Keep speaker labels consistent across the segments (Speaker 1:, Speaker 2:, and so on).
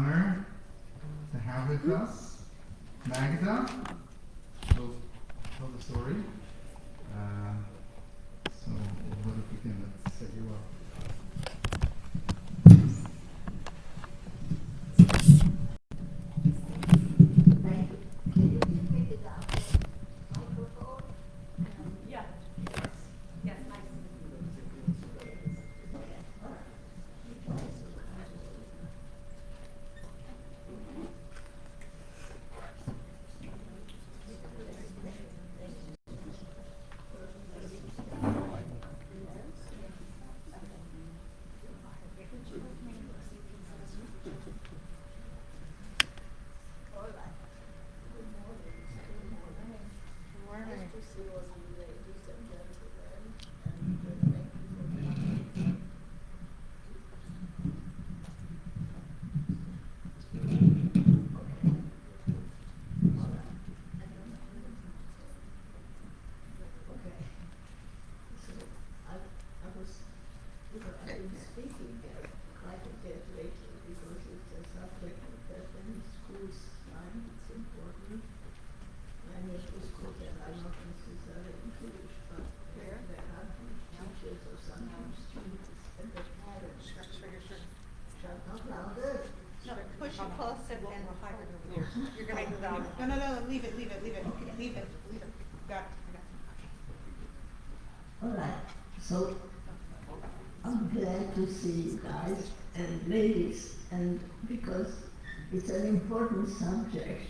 Speaker 1: honor to have with us Magda. She'll tell the story. So we'll let her begin. Let's set you up.
Speaker 2: Thank you. Can you pick it up? Microphone?
Speaker 3: Yeah. Yes, nice. Push it close and we'll hide it over there. You're gonna make it down. No, leave it. Got it.
Speaker 2: All right, so I'm glad to see you guys and ladies, and because it's an important subject.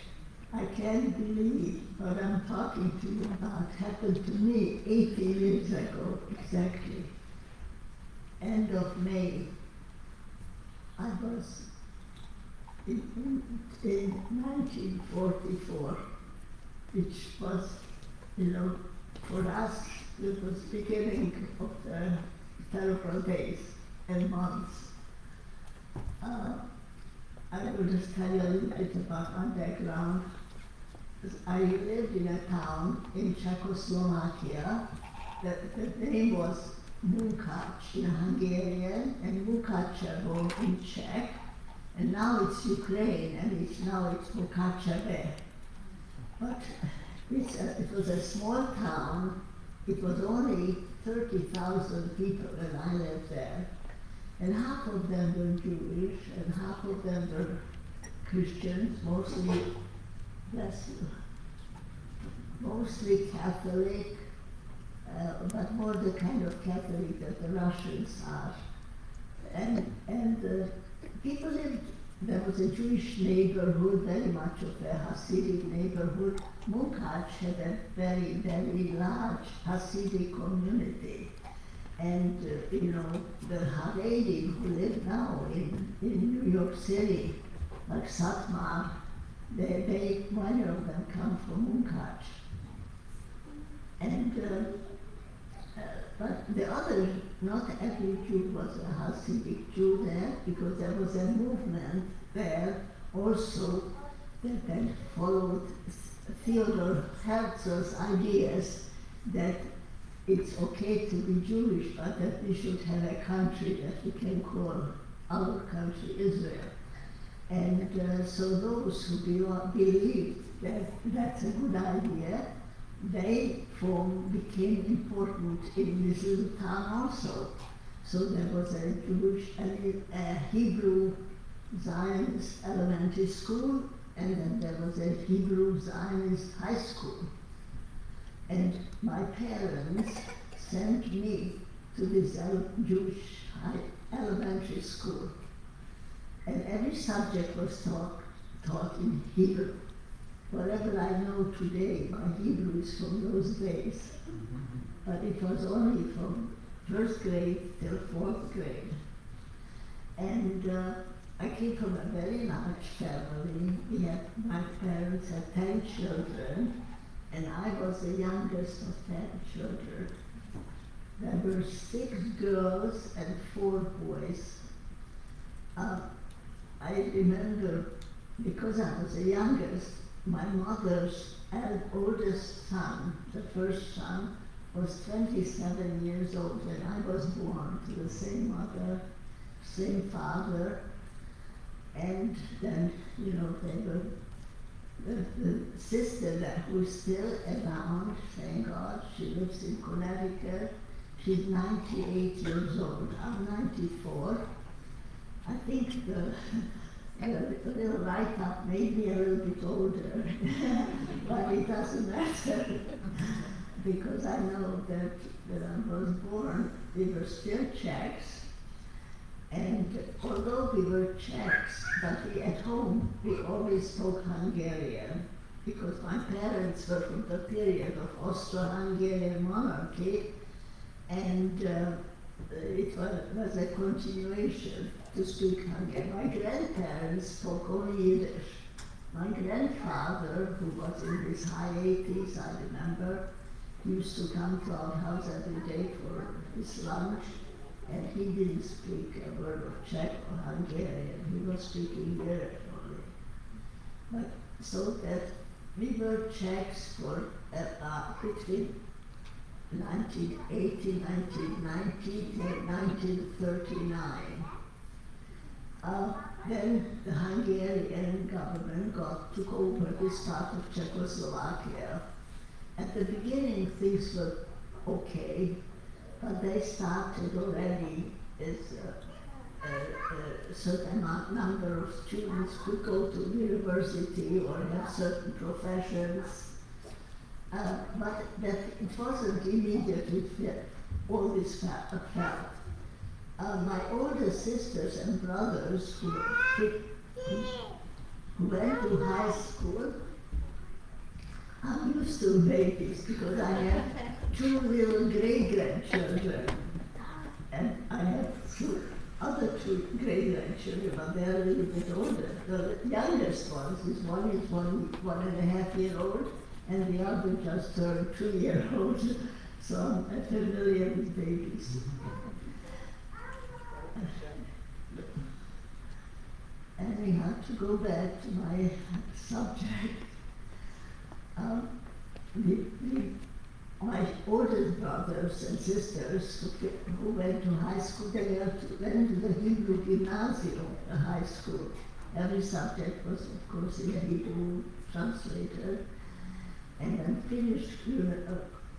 Speaker 2: I can't believe what I'm talking to you about happened to me 80 years ago, exactly. End of May. I was in 1944, which was, for us, it was beginning of the terrible days and months. I will just tell you a little bit about my background. I lived in a town in Czechoslovakia. The name was Munkacs in Hungarian and Munkacs in Czech. And now it's Ukraine, and now it's Munkacs. But it was a small town. It was only 30,000 people when I lived there. And half of them were Jewish, and half of them were Christians, mostly Catholic, but more the kind of Catholic that the Russians are. And people lived, there was a Jewish neighborhood, very much of a Hasidic neighborhood. Munkacs had a very, very large Hasidic community. And, the Haredim who live now in New York City, like Satmar, many of them come from Munkacs. And, but the other, not every Jew was a Hasidic Jew there, because there was a movement there also that followed Theodor Herzl's ideas that it's okay to be Jewish, but that we should have a country that we can call our country Israel. And so those who believed that that's a good idea, they became important in this little town also. So there was a Jewish, a Hebrew Zionist elementary school, and then there was a Hebrew Zionist high school. And my parents sent me to this Jewish elementary school. And every subject was taught in Hebrew. Whatever I know today, my Hebrew is from those days. But it was only from first grade till fourth grade. And I came from a very large family. My parents had 10 children, and I was the youngest of 10 children. There were 6 girls and 4 boys. I remember, because I was the youngest, my mother's oldest son, the first son, was 27 years old when I was born to the same mother, same father. And then, they were, the sister that who's still around, thank God, she lives in Connecticut. She's 98 years old. I'm 94. I think the little write-up made me a little bit older, but it doesn't matter because I know that when I was born, we were still Czechs, and although we were Czechs, but at home we always spoke Hungarian because my parents were from the period of Austro-Hungarian monarchy, and it was a continuation to speak Hungarian. My grandparents spoke only Yiddish. My grandfather, who was in his high 80s, I remember, used to come to our house every day for his lunch, and he didn't speak a word of Czech or Hungarian. He was speaking Yiddish only. But so that we were Czechs for between 1980, 1990, 1939. Then the Hungarian government took over this part of Czechoslovakia. At the beginning things were okay, but they started already as a certain number of students could go to university or have certain professions. But that it wasn't immediately always felt. My older sisters and brothers who went to high school, I'm used to babies because I have two little great-grandchildren, and I have other two great-grandchildren, but they're a little bit older. The youngest one is one and a half year old, and the other just turned 2 years old, so I'm familiar with babies. Anyhow, to go back to my subject, my oldest brothers and sisters who went to high school, they went to the Hebrew gymnasium, the high school. Every subject was, of course, in a Hebrew translated. And then finished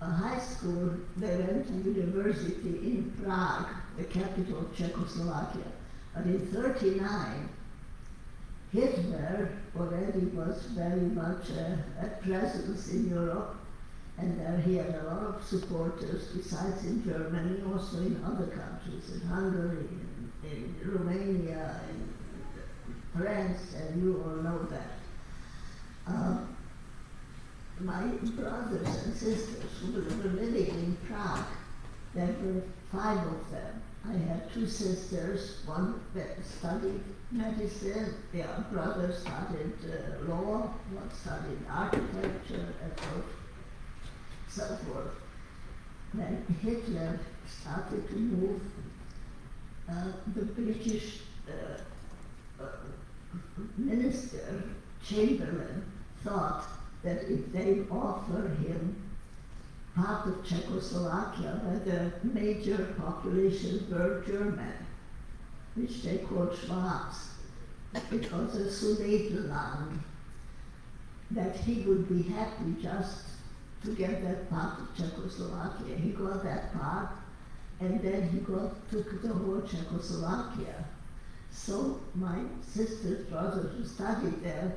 Speaker 2: high school, they went to university in Prague, the capital of Czechoslovakia. But in 1939, Hitler already was very much a presence in Europe, and there he had a lot of supporters besides in Germany, also in other countries, in Hungary, in Romania, in France, and you all know that. My brothers and sisters who were living in Prague, there were 5 of them. I had 2 sisters, one that studied medicine, the other brother studied law, one studied architecture, and so forth. When Hitler started to move, the British minister, Chamberlain, thought that if they offer him part of Czechoslovakia where the major populations were German, which they called Schwarz, it was a Sudetenland, that he would be happy just to get that part of Czechoslovakia. He got that part, and then he took the whole Czechoslovakia. So my sisters, brothers who studied there,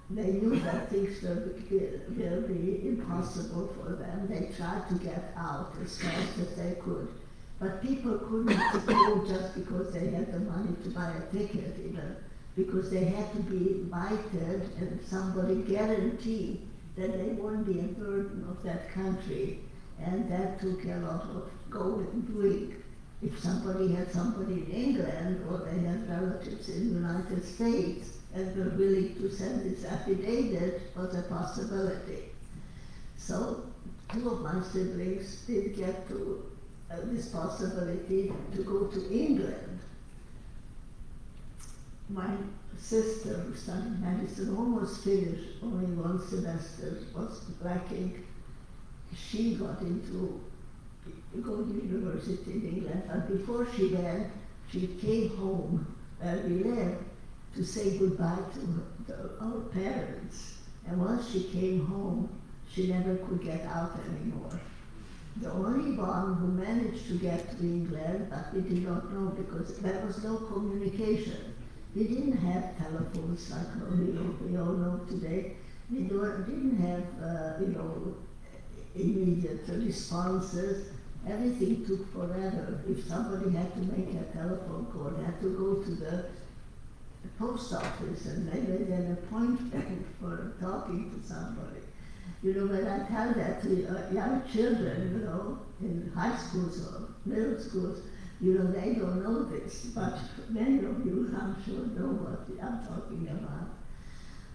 Speaker 2: they knew that things will be impossible for them. They tried to get out as fast as they could. But people couldn't go just because they had the money to buy a ticket even, because they had to be invited and somebody guaranteed that they won't be a burden of that country. And that took a lot of going and doing. If somebody had somebody in England or they had relatives in the United States and were willing to send this affidavit, was a possibility. So 2 of my siblings did get to this possibility to go to England. My sister, who studied medicine, almost finished, only 1 semester was lacking. She got into going to university in England, but before she went, she came home where we lived to say goodbye to our parents. And once she came home, she never could get out anymore. The only one who managed to get to England, but we did not know because there was no communication. We didn't have telephones like we all know today. We didn't have, immediate responses. Everything took forever. If somebody had to make a telephone call, they had to go to the post office and they made an appointment for talking to somebody. When I tell that to young children, in high schools or middle schools, they don't know this, but many of you, I'm sure, know what I'm talking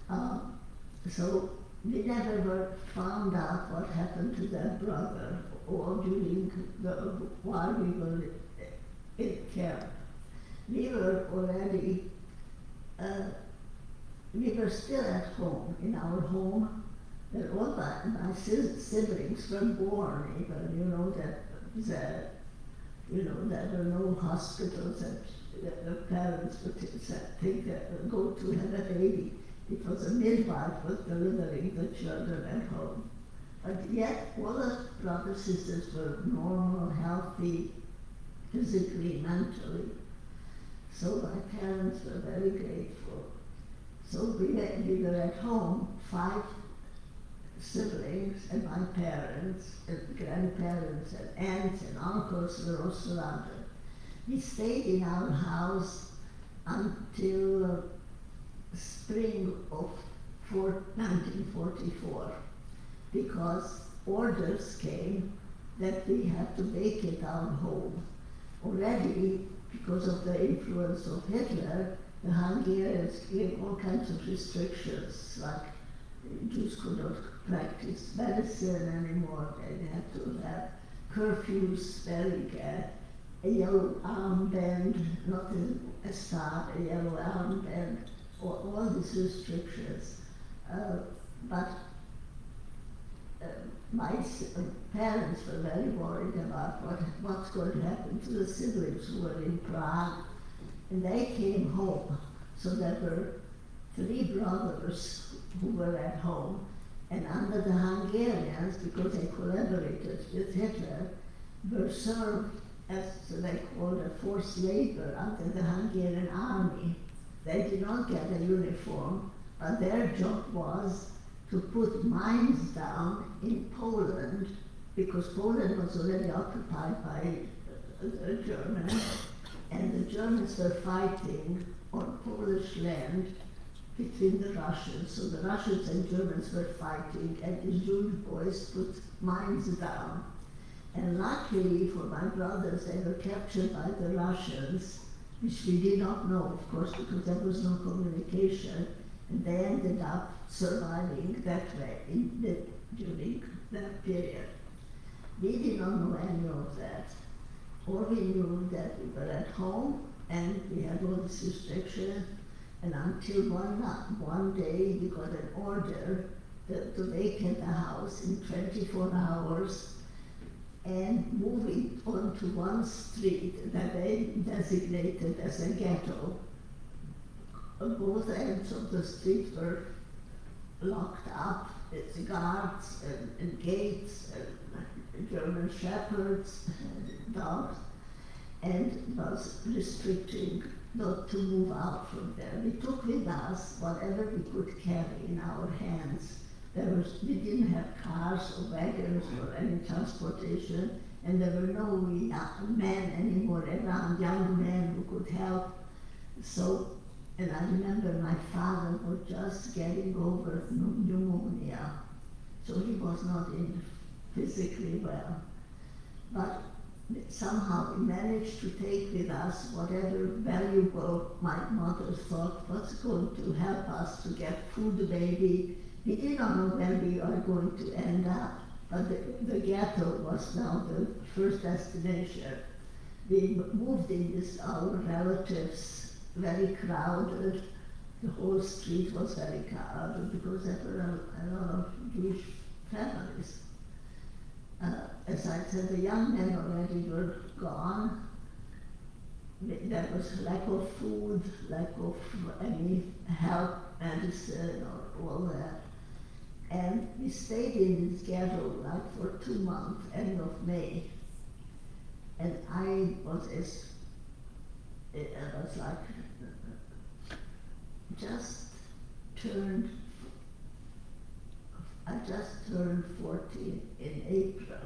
Speaker 2: about. So we never were found out what happened to their brother or while we were in camp. We were already, we were still at home, in our home. And all my siblings were born even, there were no hospitals that the parents would go to have a baby. It was a midwife was delivering the children at home. But yet all the brothers and sisters were normal, healthy, physically, mentally. So my parents were very grateful. So we were at home, 5 siblings and my parents and grandparents and aunts and uncles were all surrounded. We stayed in our house until spring of 1944 because orders came that we had to vacate our home. Already, because of the influence of Hitler, the Hungarians gave all kinds of restrictions, like Jews could not practice medicine anymore. They had to have curfews, wearing a yellow armband, not a star, a yellow armband, all these restrictions. But my parents were very worried about what's going to happen to the siblings who were in Prague. And they came home. So there were 3 brothers who were at home. And under the Hungarians, because they collaborated with Hitler, were served as they called a forced labor under the Hungarian army. They did not get a uniform, but their job was to put mines down in Poland, because Poland was already occupied by the Germans, and the Germans were fighting on Polish land between the Russians. So the Russians and Germans were fighting, and the Jewish boys put mines down. And luckily for my brothers, they were captured by the Russians, which we did not know, of course, because there was no communication, and they ended up surviving that way during that period. We did not know any of that. All we knew that we were at home, and we had all these restrictions, and until one day we got an order to vacate the house in 24 hours and move it onto one street that they designated as a ghetto. Both ends of the street were locked up with guards and gates and German shepherds and dogs, and was restricting not to move out from there. We took with us whatever we could carry in our hands. We didn't have cars or wagons or any transportation, and there were no men anymore around, young men who could help. So, and I remember my father was just getting over pneumonia, so he was not physically well. But somehow we managed to take with us whatever valuable my mother thought was going to help us to get food, maybe. We did not know where we are going to end up, but the ghetto was now the first destination. We moved in with our relatives, very crowded. The whole street was very crowded because there were a lot of Jewish families. As I said, the young men already were gone, there was lack of food, lack of any help, medicine, or all that. And we stayed in this ghetto like for 2 months, end of May. And I was like, I just turned 40 in April,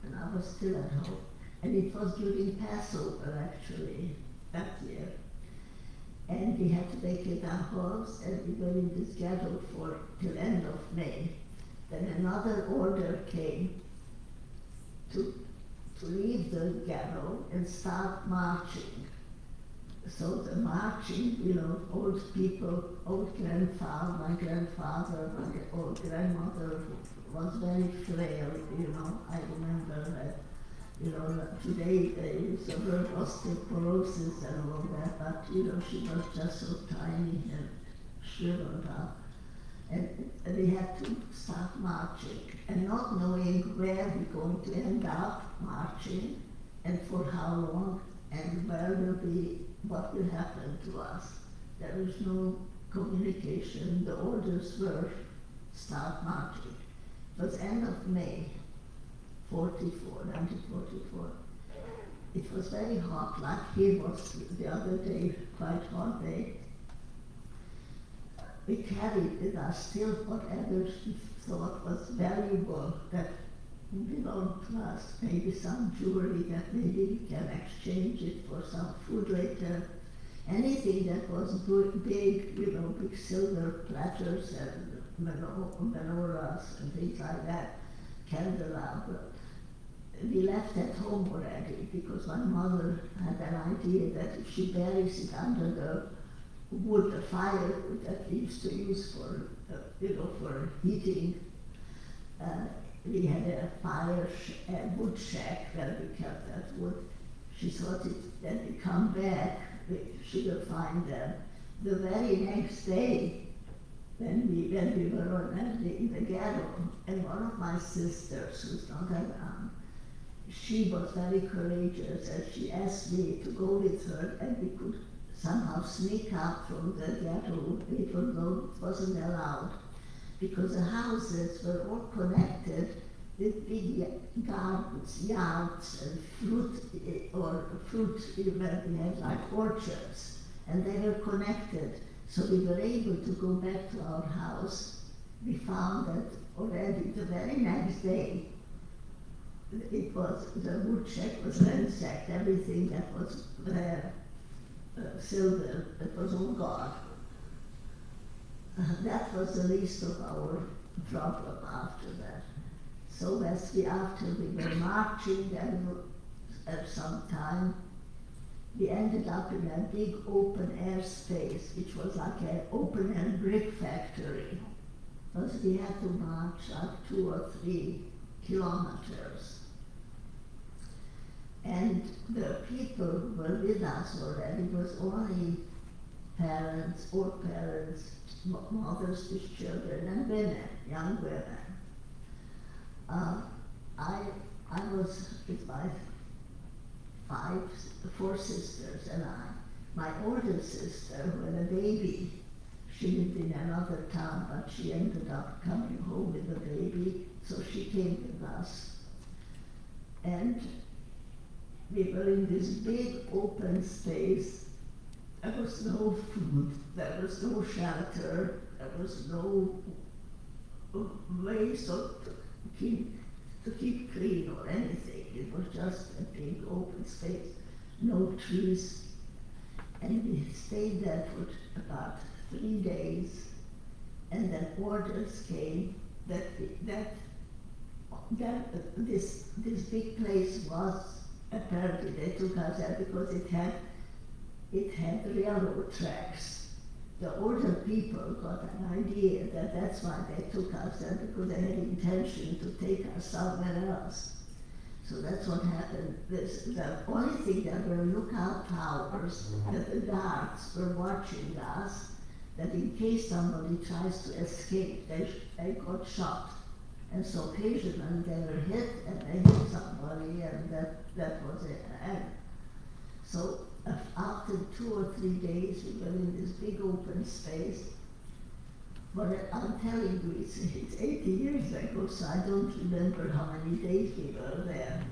Speaker 2: and I was still at home. And it was during Passover actually, that year. And we had to vacate our house, and we were in this ghetto till end of May. Then another order came to leave the ghetto and start marching. So the marching, old people, old grandfather, my grandfather, my old grandmother was very frail, I remember that. Today they use the word osteoporosis and all that, but she was just so tiny and shriveled up. And we had to start marching, and not knowing where we're going to end up marching, and for how long, and what will happen to us. There was no communication. The orders were start marching. It was end of May, 1944. It was very hot, like here was the other day, quite hot day. We carried with us still whatever we thought was valuable that belonged to us, maybe some jewelry that maybe we can exchange it for some food later. Anything that was big, big silver platters and menorahs and things like that, candelabra. We left at home already because my mother had an idea that if she buries it under the wood, the firewood that we used to use for, for heating, we had a wood shack where we kept that wood. She thought that we come back, she will find them. The very next day, when we were in the ghetto, and one of my sisters, who's not around, she was very courageous, and she asked me to go with her, and we could somehow sneak out from the ghetto, even though it wasn't allowed, because the houses were all connected with big gardens, yards, and fruit, where we had like orchards, and they were connected. So we were able to go back to our house. We found that already the very next day, the wood shack was ransacked, everything that was there, silver, that was all gone. That was the least of our problem after that. So after we were marching at some time, we ended up in a big open air space, which was like an open air brick factory. Because we had to march like 2 or 3 kilometers. And the people who were with us already was only parents, old parents, mothers with children, and women, young women. I was with my 4 sisters and my older sister, who had a baby. She lived in another town, but she ended up coming home with the baby, so she came with us. And we were in this big open space. There was no food, there was no shelter, there was no ways to keep clean or anything. It was just a big open space, no trees. And we stayed there for about 3 days, and then orders came that this big place was, apparently they took us there because it had railroad tracks. The older people got an idea that that's why they took us there, because they had intention to take us somewhere else. So that's what happened. The only thing that were lookout towers, that the guards were watching us, that in case somebody tries to escape, they got shot. And so occasionally they were hit, and they hit somebody, and that was it. And so after 2 or 3 days, we were in this big open space. But I'm telling you, it's 80 years ago, so I don't remember how many days we were there.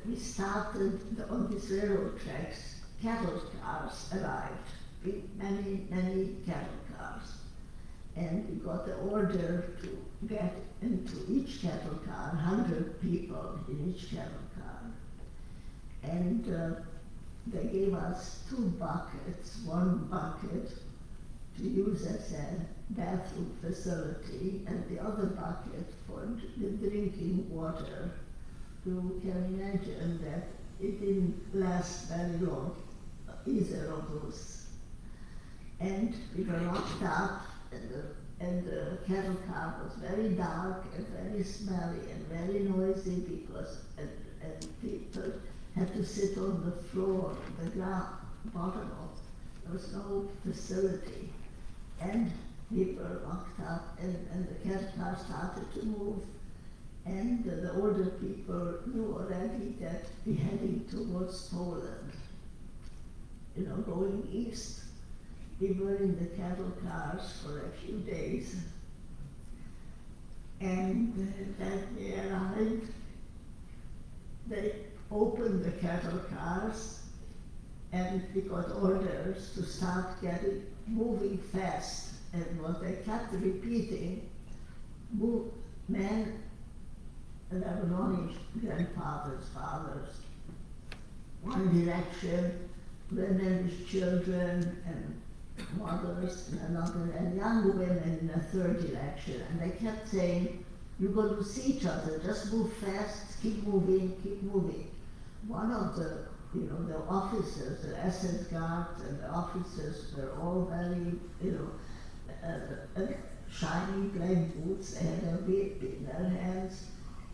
Speaker 2: We started on these railroad tracks, cattle cars arrived, many cattle cars. And we got the order to get into each cattle car, 100 people in each cattle car. And they gave us 2 buckets, 1 bucket to use as a bathroom facility, and the other bucket for the drinking water. You can imagine that it didn't last very long, either of those. And we were locked up, and the cattle car was very dark and very smelly and very noisy because and people had to sit on the floor, the ground, bottom of. There was no facility, and we were locked up, and the cattle car started to move. And the older people knew already that we're heading towards Poland, going east. We were in the cattle cars for a few days. And then we arrived. They opened the cattle cars, and we got orders to start moving fast. And what they kept repeating, men, and I was only grandfathers, fathers, one direction, women with children and mothers in another, and young women in a third direction. And they kept saying, you're going to see each other, just move fast, keep moving, keep moving. One of the officers, the SS guards and the officers were all very, shiny black boots. They had a whip in their hands.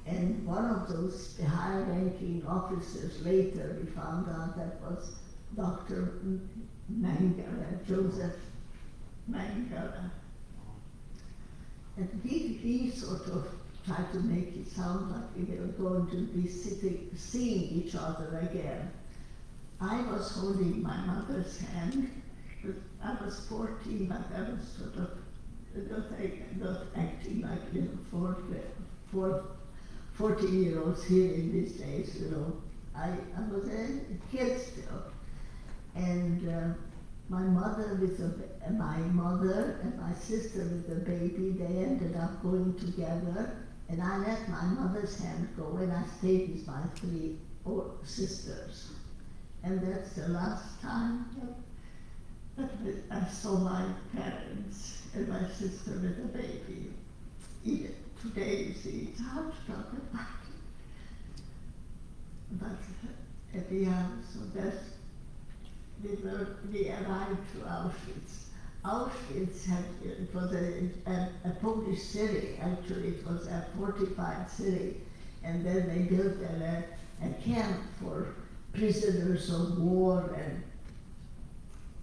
Speaker 2: And one of those high-ranking officers, later we found out that was Dr. Mengele, Joseph Mengele. And he sort of tried to make it sound like we were going to be seeing each other again. I was holding my mother's hand. I was 14, but I was sort of not acting like 14-year-olds here in these days, I was a kid still. And my mother and my sister with the baby, they ended up going together, and I let my mother's hand go, and I stayed with my 3 sisters. And that's the last time that I saw my parents and my sister with the baby. Even today, you see, it's hard to talk about it. But at the end, so that's, we arrived to Auschwitz. Auschwitz it was a Polish city, actually. It was a fortified city. And then they built a camp for prisoners of war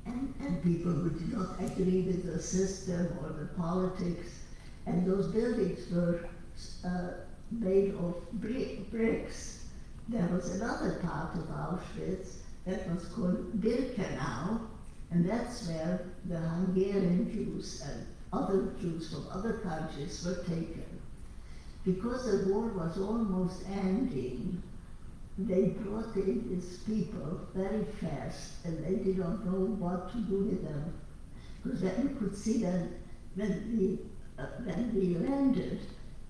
Speaker 2: and people who did not agree with the system or the politics. And those buildings were made of bricks. There was another part of Auschwitz that was called Birkenau, and that's where the Hungarian Jews and other Jews from other countries were taken. Because the war was almost ending, they brought in these people very fast, and they did not know what to do with them. Because then you could see that when we landed,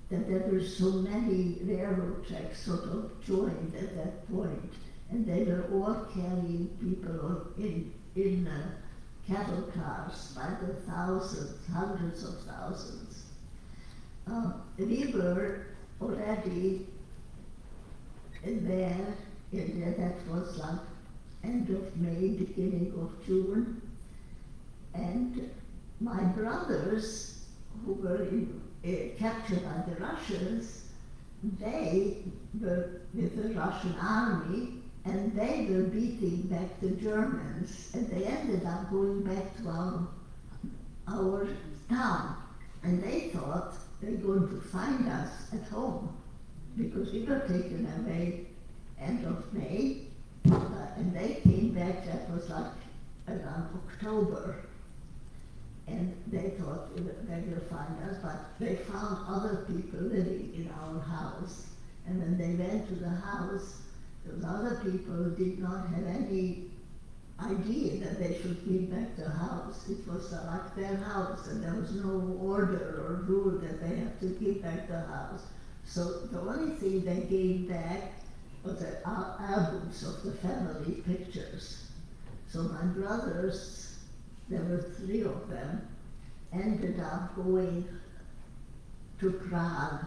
Speaker 2: that there were so many railroad tracks sort of joined at that point, and they were all carrying people in cattle cars by the thousands, hundreds of thousands. We were already there, that was like end of May, beginning of June, and my brothers, who were captured by the Russians, they were with the Russian army, and they were beating back the Germans, and they ended up going back to our town, and they thought they were going to find us at home, because we were taken away end of May, and they came back, that was like around October. And they thought they will find us, but they found other people living in our house. And when they went to the house, those other people did not have any idea that they should give back the house. It was like their house, and there was no order or rule that they had to give back the house. So the only thing they gave back was the albums of the family pictures. So my brothers, there were 3 of them, ended up going to Prague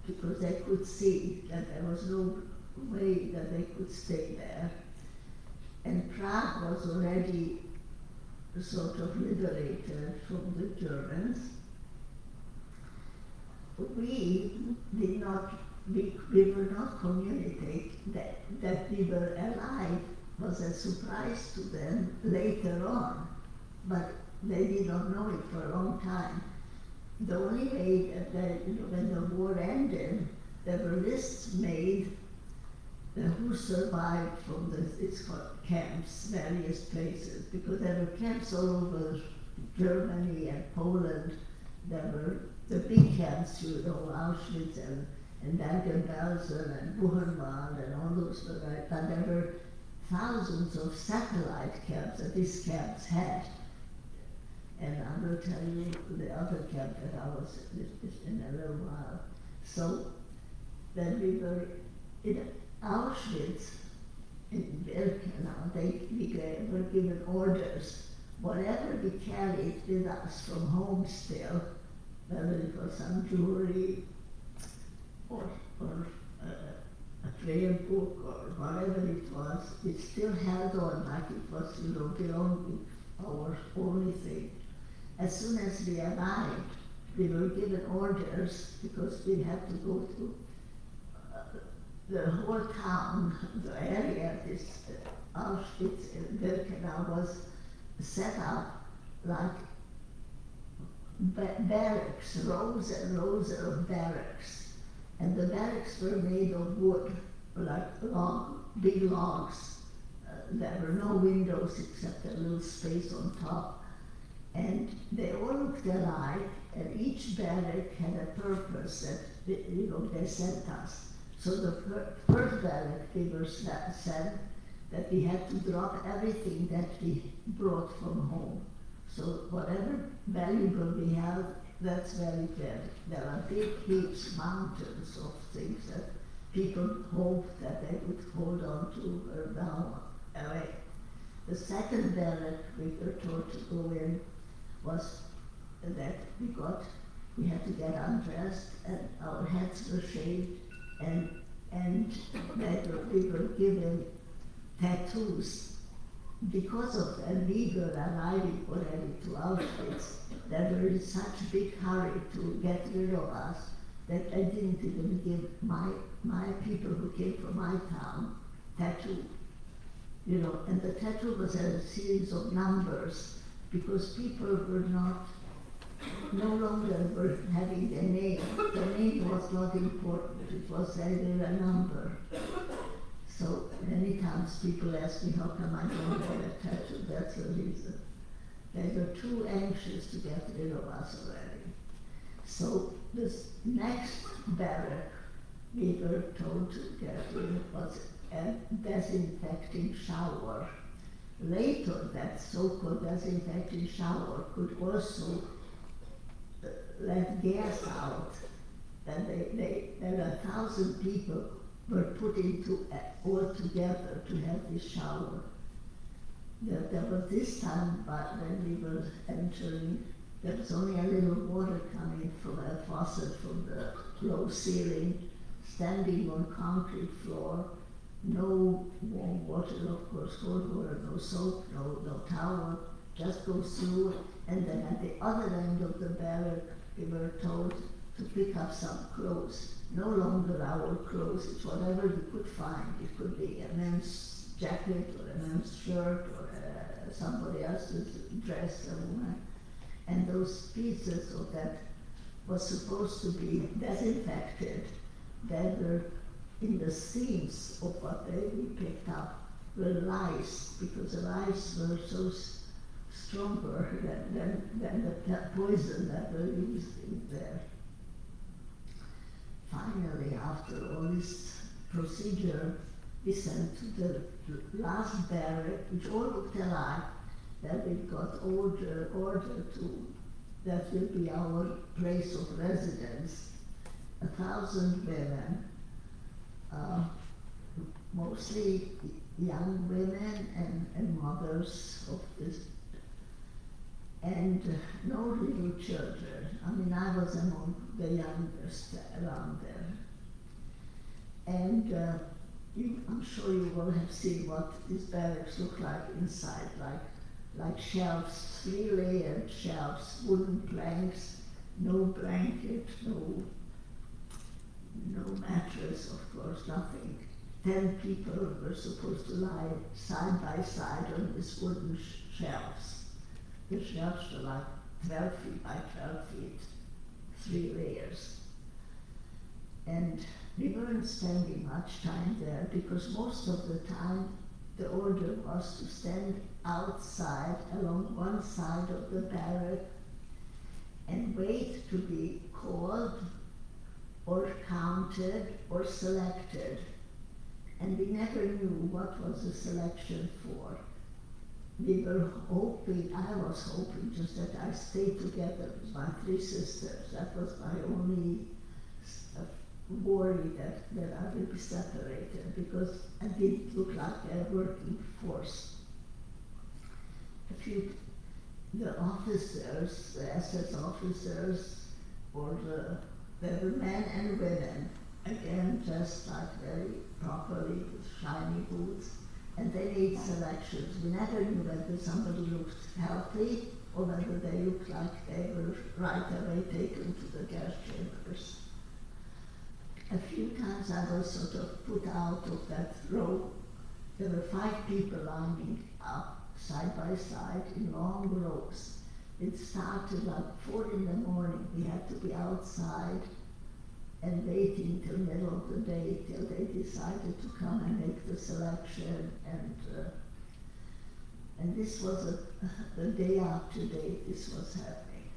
Speaker 2: because they could see that there was no way that they could stay there. And Prague was already sort of liberated from the Germans. We did not, we were not communicating that we were alive. Was a surprise to them later on, but they did not know it for a long time. The only way that when the war ended, there were lists made who survived from it's called camps, various places, because there were camps all over Germany and Poland. There were the big camps, Auschwitz and Bergen-Belsen and Buchenwald and all those, but there were thousands of satellite camps that these camps had. And I will tell you the other camp that I was in a little while. So then we were in Auschwitz, in Birkenau, we were given orders. Whatever we carried with us from home still, whether it was some jewelry or a prayer book or whatever it was, it still held on like it was, belonging our only thing. As soon as we arrived, we were given orders because we had to go to the whole town, the area, this Auschwitz and Birkenau was set up like barracks, rows and rows of barracks. And the barracks were made of wood, like big logs. There were no windows except a little space on top. And they all looked alike, and each barrack had a purpose that they sent us. So the first barrack we were sent that we had to drop everything that we brought from home. So whatever valuable we have, that's very fair. There are big heaps, mountains of things that people hoped that they would hold on to or down away. The second barrack we were told to go in was that we had to get undressed and our heads were shaved and that we were given tattoos. Because of that, we were arriving already to Auschwitz. They were in such big hurry to get rid of us that I didn't even give my people who came from my town tattoo. And the tattoo was a series of numbers because people were no longer were having their name. The name was not important, it was either a number. So many times people ask me, how come I don't have a tattoo? That's the reason. They were too anxious to get rid of us already. So this next barrack we were told to get in was a disinfecting shower. Later, that so-called disinfecting shower could also let gas out. And there were 1,000 people were put into all together to have this shower. There was this time, but when we were entering, there was only a little water coming from a faucet from the low ceiling, standing on concrete floor, no warm water, of course, cold water, no soap, no towel, just go through. And then at the other end of the barrack, we were told to pick up some clothes. No longer our clothes, it's whatever we could find. It could be a man's jacket or a man's shirt or somebody else's dress, a woman. And those pieces of that was supposed to be disinfected. They were in the themes of what we picked up were lies, because the lies were so stronger than the poison that were used in there. Finally, after all this procedure, we sent to the last barrack, which all looked alike, that we got order to, that will be our place of residence. 1,000 women, mostly young women and mothers of this, and no little children. I mean, I was among the youngest around there. And I'm sure you all have seen what these barracks look like inside, like shelves, 3-layered shelves, wooden planks, no blanket, no mattress, of course, nothing. 10 people were supposed to lie side by side on these wooden shelves. The shelves were like 12 feet by 12 feet, 3 layers. And we weren't spending much time there because most of the time the order was to stand outside along one side of the barrack and wait to be called or counted or selected. And we never knew what was the selection for. We were hoping, I was hoping just that I stayed together with my 3 sisters. That was my only worry that I would be separated, because I didn't look like a working force. The officers, the SS officers, there were men and women, again dressed like very properly with shiny boots, and they made selections. We never knew whether somebody looked healthy or whether they looked like they were right away taken to the gas chambers. A few times I was sort of put out of that row. There were 5 people lining up side by side in long rows. It started like 4 in the morning. We had to be outside and waiting till middle of the day till they decided to come and make the selection. And this was the day after day this was happening.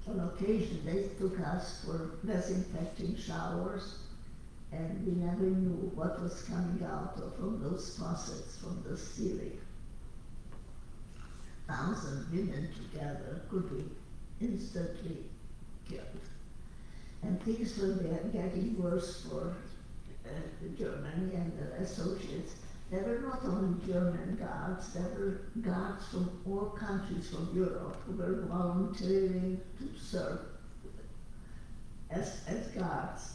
Speaker 2: On occasion they took us for disinfecting showers, and we never knew what was coming out from those faucets from the ceiling. 1,000 women together could be instantly killed. And things were getting worse for Germany and the associates. There were not only German guards, there were guards from all countries from Europe who were volunteering to serve as guards.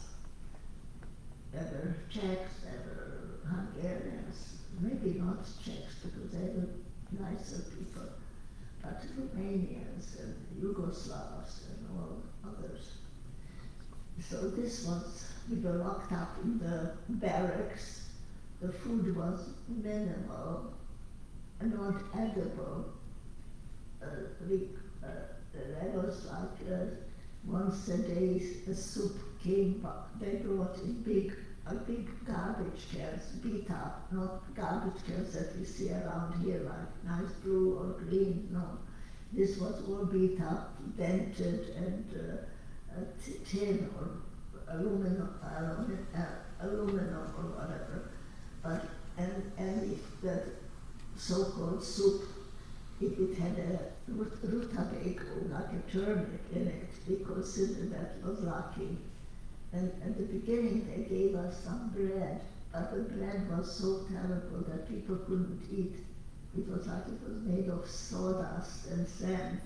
Speaker 2: There were Czechs, there were Hungarians, maybe not Czechs because they were nicer people, but Romanians and Yugoslavs and all others. So we were locked up in the barracks. The food was minimal, not edible. There was like once a day a soup came, they brought in big garbage cans, beat up, not garbage cans that we see around here like nice blue or green, no. This was all beat up, dented, and tin or aluminum or whatever. And if the so-called soup, if it had a rutabaga, like a turnip in it, we considered that was lacking. And at the beginning they gave us some bread, but the bread was so terrible that people couldn't eat. It was like it was made of sawdust and sand.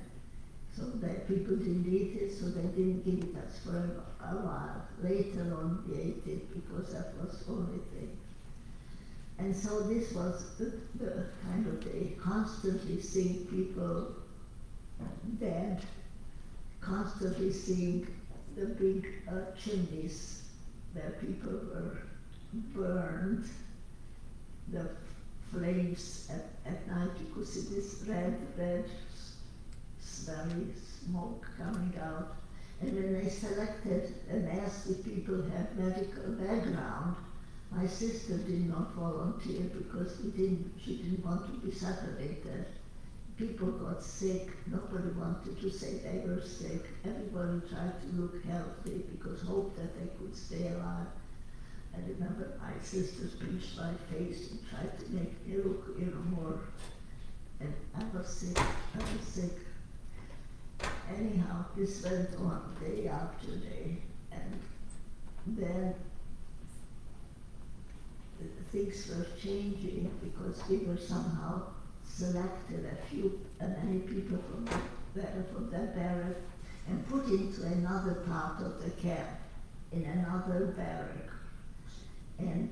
Speaker 2: So that people didn't eat it, so they didn't give it us for a while. Later on we ate it because that was the only thing. And so this was the kind of day, constantly seeing people dead, constantly seeing the big chimneys where people were burned, the flames at night. You could see this red, smelly smoke coming out. And when they selected and asked if people had medical background, My sister did not volunteer because she didn't want to be separated. People got sick, nobody wanted to say they were sick. Everybody tried to look healthy because hoped that they could stay alive. I remember my sister pinched my face and tried to make me look, more. And I was sick. Anyhow, this went on day after day, and then things were changing because we were somehow selected many people from that barrack and put into another part of the camp, in another barrack. And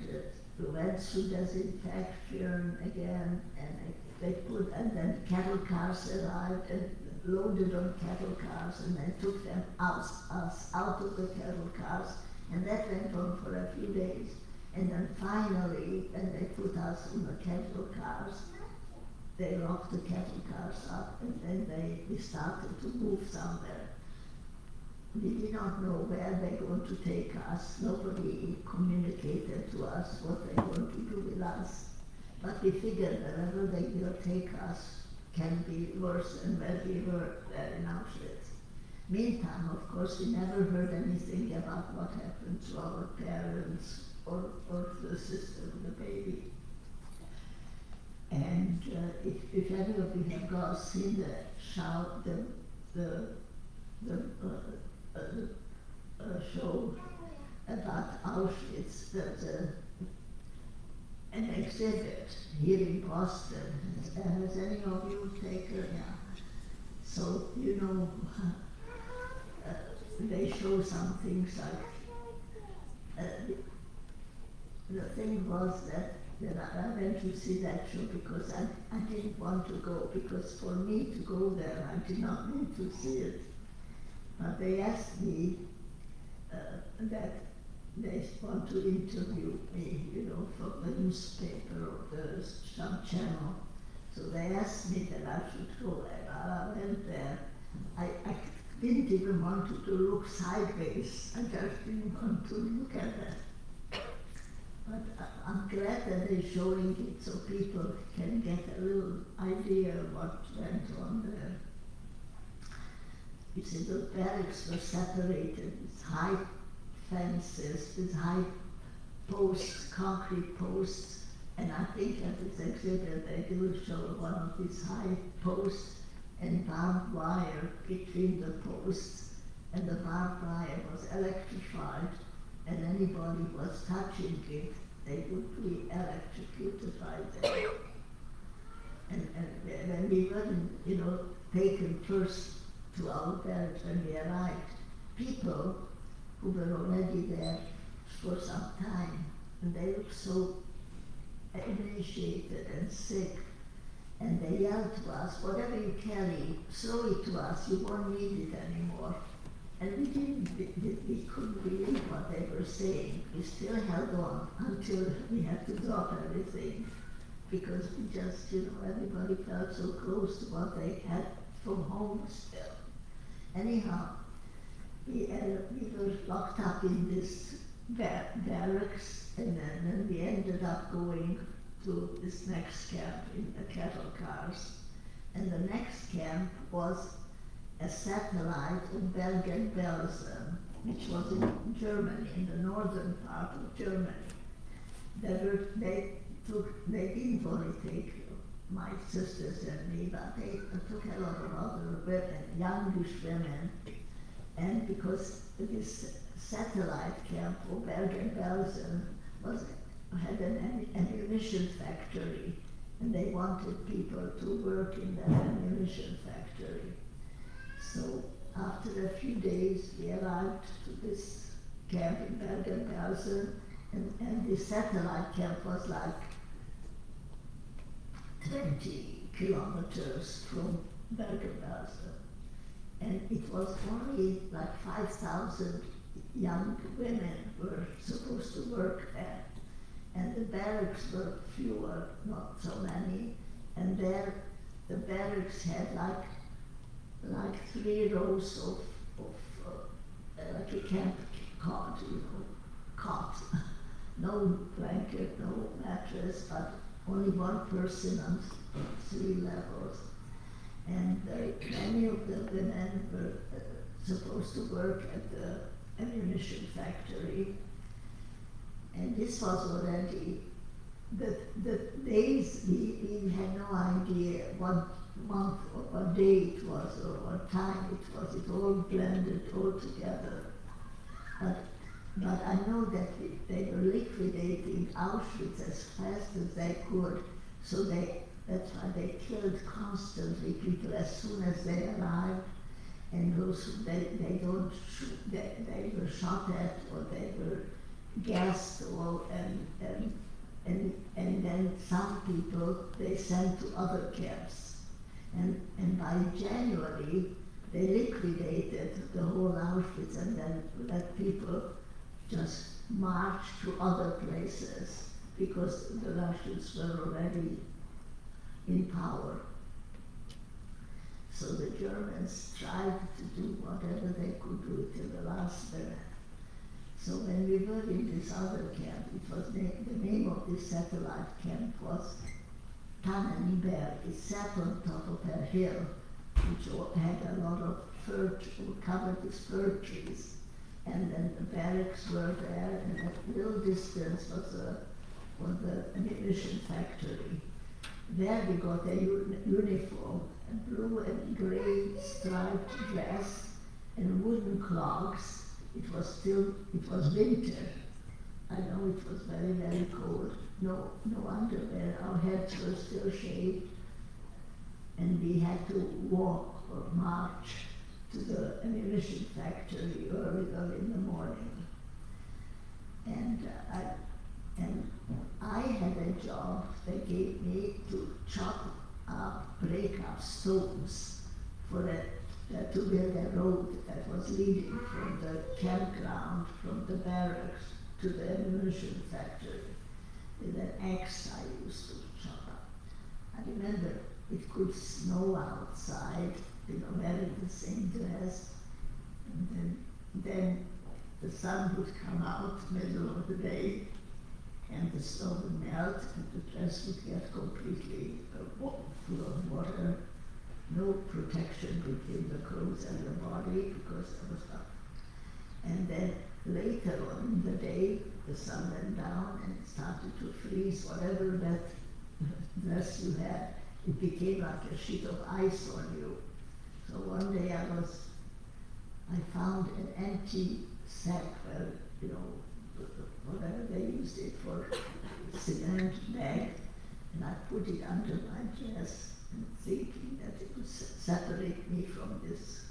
Speaker 2: we went through disinfection again, and then cattle cars arrived and loaded on cattle cars, and they took us out of the cattle cars, and that went on for a few days. And then finally, and they put us on the cattle cars. They locked the cattle cars up, and then we started to move somewhere. We did not know where they're going to take us. Nobody communicated to us what they're going to do with us. But we figured wherever they will take us can be worse than where we were there in Auschwitz. Meantime, of course, we never heard anything about what happened to our parents or the sister of the baby. And if any of you have gone seen the show about Auschwitz, there's an exhibit here in Boston. Has any of you taken? Yeah. So they show some things like the thing was that I went to see that show because I didn't want to go, because for me to go there I did not need to see it. But they asked me that they want to interview me, from the newspaper or some channel. So they asked me that I should go, and I went there. I didn't even want to look sideways. I just didn't want to look at that. But I'm glad that they're showing it so people can get a little idea of what went on there. You see, the barracks were separated with high fences, with high posts, concrete posts, and I think at this exhibit they do show one of these high posts and barbed wire between the posts, and the barbed wire was electrified, and anybody who was touching it, they would be electrocuted right there. And when we were, taken first to our barracks when we arrived, people who were already there for some time, and they looked so emaciated and sick, and they yelled to us, whatever you carry, throw it to us, you won't need it anymore. And we couldn't believe what they were saying. We still held on until we had to drop everything, because we just, everybody felt so close to what they had from home still. Anyhow, we were locked up in this barracks, and then we ended up going to this next camp in the cattle cars. And the next camp was a satellite of Bergen-Belsen, which was in Germany, in the northern part of Germany. They didn't only take my sisters and me, but they took a lot of other women, youngish women. And because this satellite camp of Bergen-Belsen had an ammunition factory, and they wanted people to work in that ammunition factory. So after a few days, we arrived to this camp in Bergen-Belsen, and the satellite camp was like 20 kilometers from Bergen-Belsen. And it was only like 5,000 young women were supposed to work there. And the barracks were fewer, not so many. And there, the barracks had like 3 rows of like a camp cot, no blanket, no mattress, but only one person on 3 levels. And many of the women were supposed to work at the ammunition factory. And this was already the days we had no idea what month or what day it was or what time it was. It all blended all together. But I know that they were liquidating Auschwitz as fast as they could, so that's why they killed constantly people as soon as they arrived, and those who they were shot at or they were gassed or and then some people they sent to other camps, and by January they liquidated the whole Auschwitz and then let people just march to other places because the Russians were already in power. So the Germans tried to do whatever they could do till the last minute. So when we were in this other camp, it was the name of this satellite camp was Tannenberg. It sat on top of a hill which had a lot of covered with fir trees. And then the barracks were there, and at a little distance was the ammunition factory. There we got a uniform, a blue and gray striped dress, and wooden clogs. It was winter. I know it was very, very cold. No underwear. Our heads were still shaved, and we had to walk or march to the ammunition factory early in the morning. And I had a job they gave me to break up stones to build a road that was leading from the campground, from the barracks to the ammunition factory. With an axe I used to chop up. I remember it could snow outside, wearing the same dress, and then the sun would come out middle of the day, and the snow would melt, and the dress would get completely full of water. No protection between the clothes and the body because there was not. And then later on in the day, the sun went down and it started to freeze. Whatever that dress you had, it became like a sheet of ice on you. So one day I found an empty sack where, whatever they used it for, cement bag, and I put it under my dress and thinking that it would separate me from this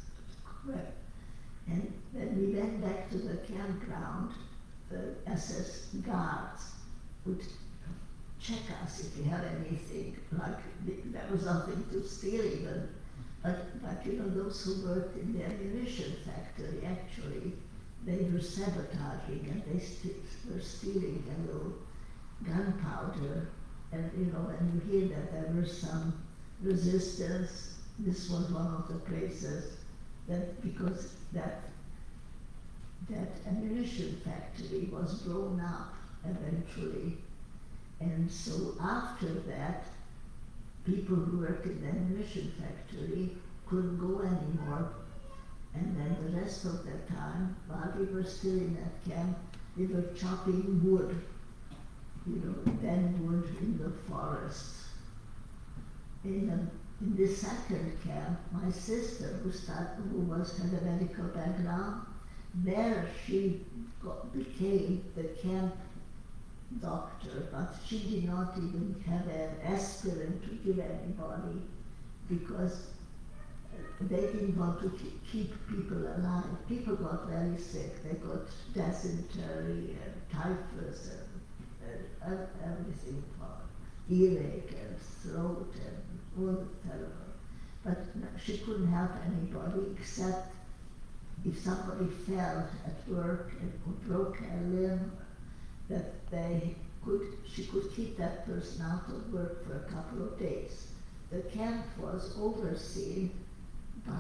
Speaker 2: crap. And when we went back to the campground, the SS guards would check us if we had anything, like there was nothing to steal even. But those who worked in the ammunition factory, actually, they were sabotaging and they were stealing a little gunpowder. And when you hear that there was some resistance, this was one of the places because that ammunition factory was blown up eventually. And so after that, people who worked in the ammunition factory couldn't go anymore. And then the rest of the time, while we were still in that camp, we were chopping wood, then wood in the forest. In the second camp, my sister, who had a medical background, there she became the camp doctor, but she did not even have an aspirin to give anybody because they didn't want to keep people alive. People got very sick. They got dysentery and typhus and everything, earache and throat and all terrible. But she couldn't help anybody except if somebody fell at work and broke a limb, that she could keep that person out of work for a couple of days. The camp was overseen by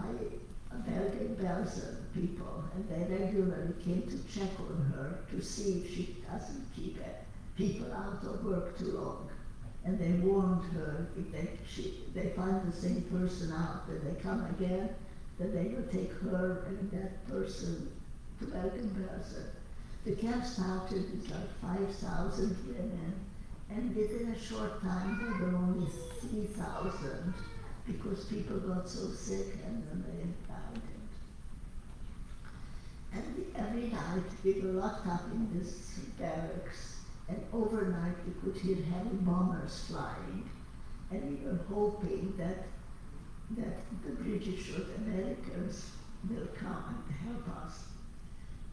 Speaker 2: a Belgian dozen people, and they regularly came to check on her to see if she doesn't keep people out of work too long. And they warned her if they find the same person out, that they come again, that they will take her and that person to Bergen-Belsen. The camp started with like 5,000 women, and within a short time there were only 3,000 because people got so sick and then they died. And every night we were locked up in this barracks, and overnight we could hear heavy bombers flying, and we were hoping that the British or the Americans will come and help us.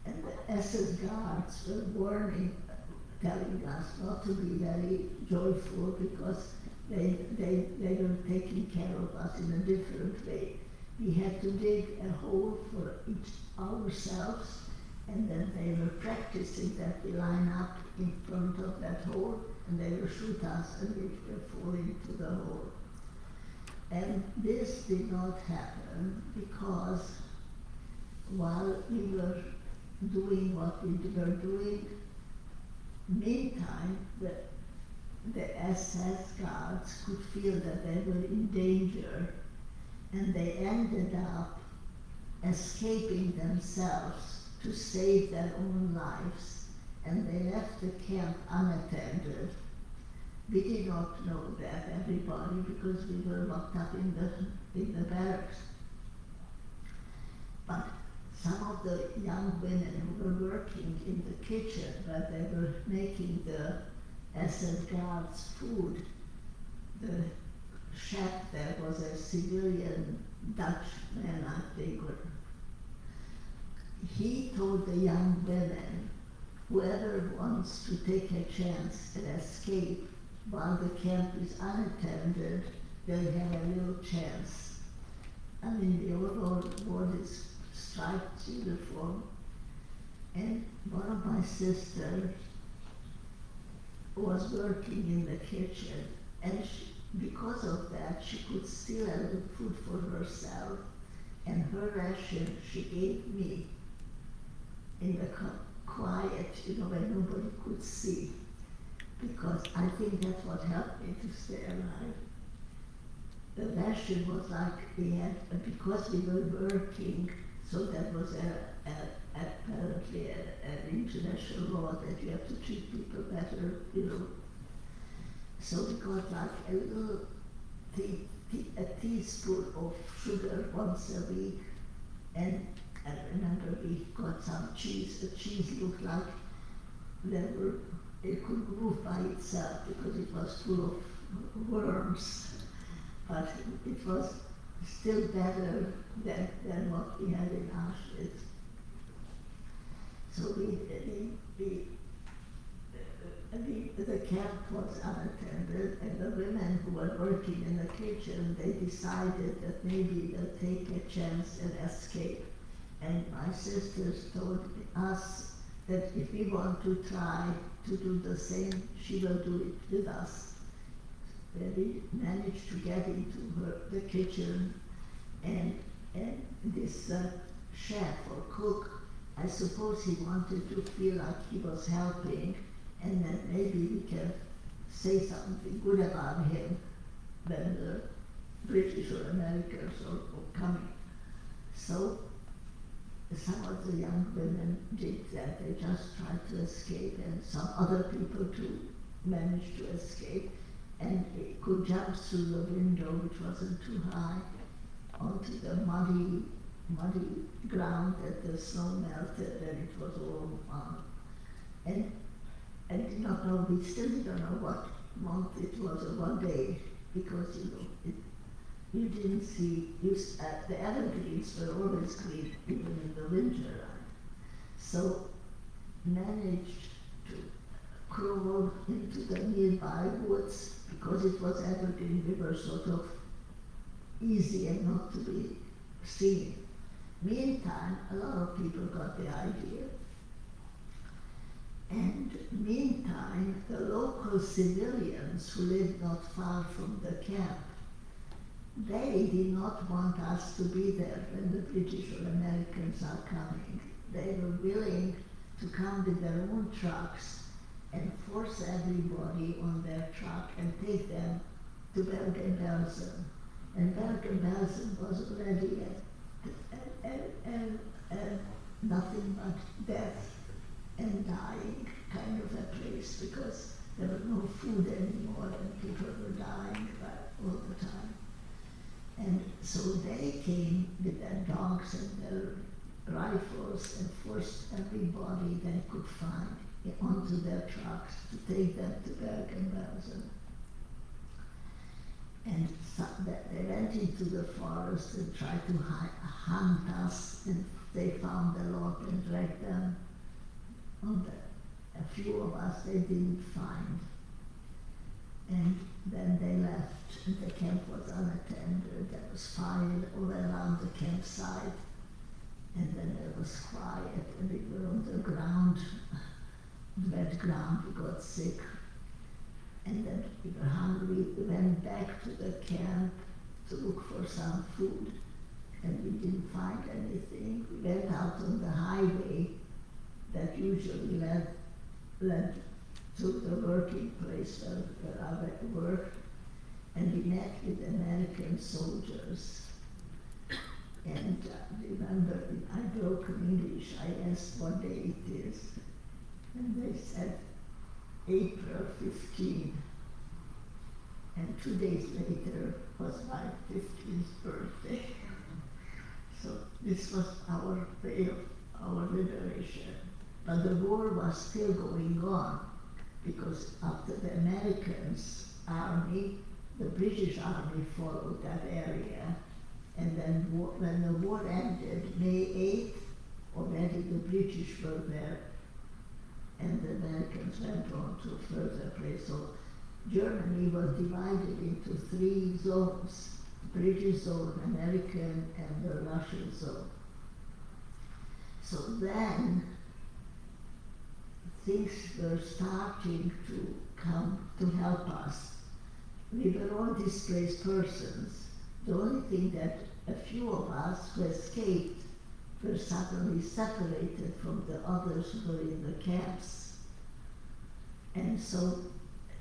Speaker 2: And the SS guards were warning, telling us not to be very joyful because they were taking care of us in a different way. We had to dig a hole for each ourselves, and then they were practicing that we line up in front of that hole, and they would shoot us and we were falling into the hole. And this did not happen because while we were doing what we were doing, meantime the SS guards could feel that they were in danger, and they ended up escaping themselves to save their own lives, and they left the camp unattended. We did not know that, everybody, because we were locked up in the barracks. But some of the young women who were working in the kitchen, where they were making the SS guards food, the chef there was a civilian Dutchman, I think. He told the young women, whoever wants to take a chance and escape while the camp is unattended, they'll have a little chance. I mean, we all wore this striped uniform, and one of my sisters was working in the kitchen, and because of that, she could steal a little food for herself, and her ration she gave me in the quiet, when nobody could see, because I think that's what helped me to stay alive. The ration was like we had, because we were working, so that was apparently an international law that you have to treat people better, So we got like a little a teaspoon of sugar once a week, and I remember we got some cheese. The cheese looked like it could move by itself because it was full of worms, but it was still better than what we had in Auschwitz. So the camp was unattended, and the women who were working in the kitchen, they decided that maybe they'll take a chance and escape. And my sisters told us that if we want to try to do the same, she will do it with us. We managed to get into the kitchen, and this chef or cook, I suppose he wanted to feel like he was helping, and that maybe we can say something good about him when the British or Americans are coming. So some of the young women did that. They just tried to escape, and some other people too managed to escape, and they could jump through the window, which wasn't too high, onto the muddy ground that the snow melted, and it was all and I did not know, we still didn't know what month it was or what day, because you didn't see, the evergreens were always green, even in the winter, right? So managed to crawl into the nearby woods, because it was evergreen, we were sort of easy and not to be seen. Meantime, a lot of people got the idea. And meantime, the local civilians who lived not far from the camp they did not want us to be there when the British or Americans are coming. They were willing to come with their own trucks and force everybody on their truck and take them to Bergen-Belsen. And Bergen-Belsen was already nothing but death and dying kind of a place, because there was no food anymore and people were dying all the time. And so they came with their dogs and their rifles and forced everybody they could find onto their trucks to take them to Bergen-Belsen. And so they went into the forest and tried to hunt us, and they found a lot and dragged them. A few of us they didn't find. And then they left, and the camp was unattended. There was fire all around the campsite, and then there was quiet, and we were on the ground, wet ground. We got sick, and then we were hungry. We went back to the camp to look for some food, and we didn't find anything. We went out on the highway that usually led to the working place where I worked, and we met with American soldiers. And remember, I broken English. I asked what day it is, and they said April 15. And 2 days later was my 15th birthday. So this was our day of our liberation. But the war was still going on, because after the Americans' army, the British army followed that area. And then when the war ended, May 8th, already the British were there, and the Americans went on to a further place. So Germany was divided into 3 zones: British zone, American, and the Russian zone. So then things were starting to come to help us. We were all displaced persons. The only thing that a few of us who escaped were suddenly separated from the others who were in the camps. And so,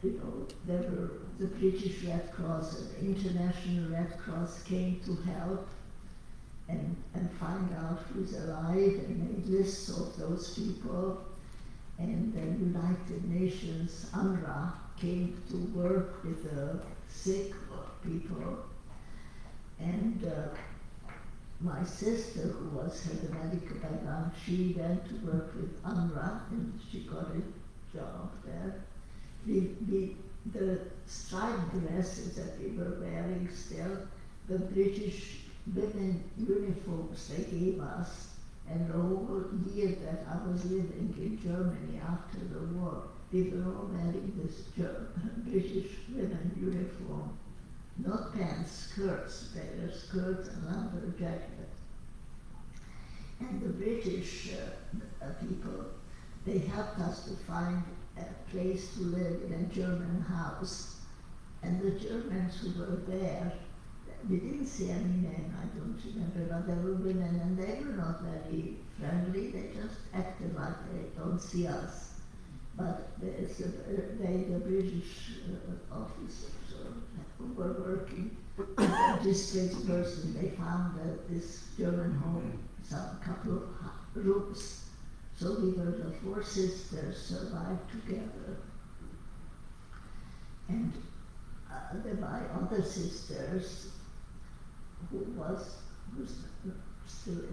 Speaker 2: there were the British Red Cross and the International Red Cross came to help and find out who's alive and made lists of those people. And the United Nations, UNRWA, came to work with the sick people. And my sister, who had a medical background, she went to work with UNRWA, and she got a job there. The striped dresses that we were wearing still, the British women uniforms they gave us, and the whole year that I was living in Germany after the war, we were all wearing this British women uniform. Not pants, skirts. They were skirts and lumberjacket. And the British people, they helped us to find a place to live in a German house. And the Germans who were there, we didn't see any men, I don't remember, but there were women, and they were not very friendly. They just acted like they don't see us. But the British officers who were working with a displaced person, they found this German home, some couple of rooms. So we were the 4 sisters survived together. And my other sisters, who's still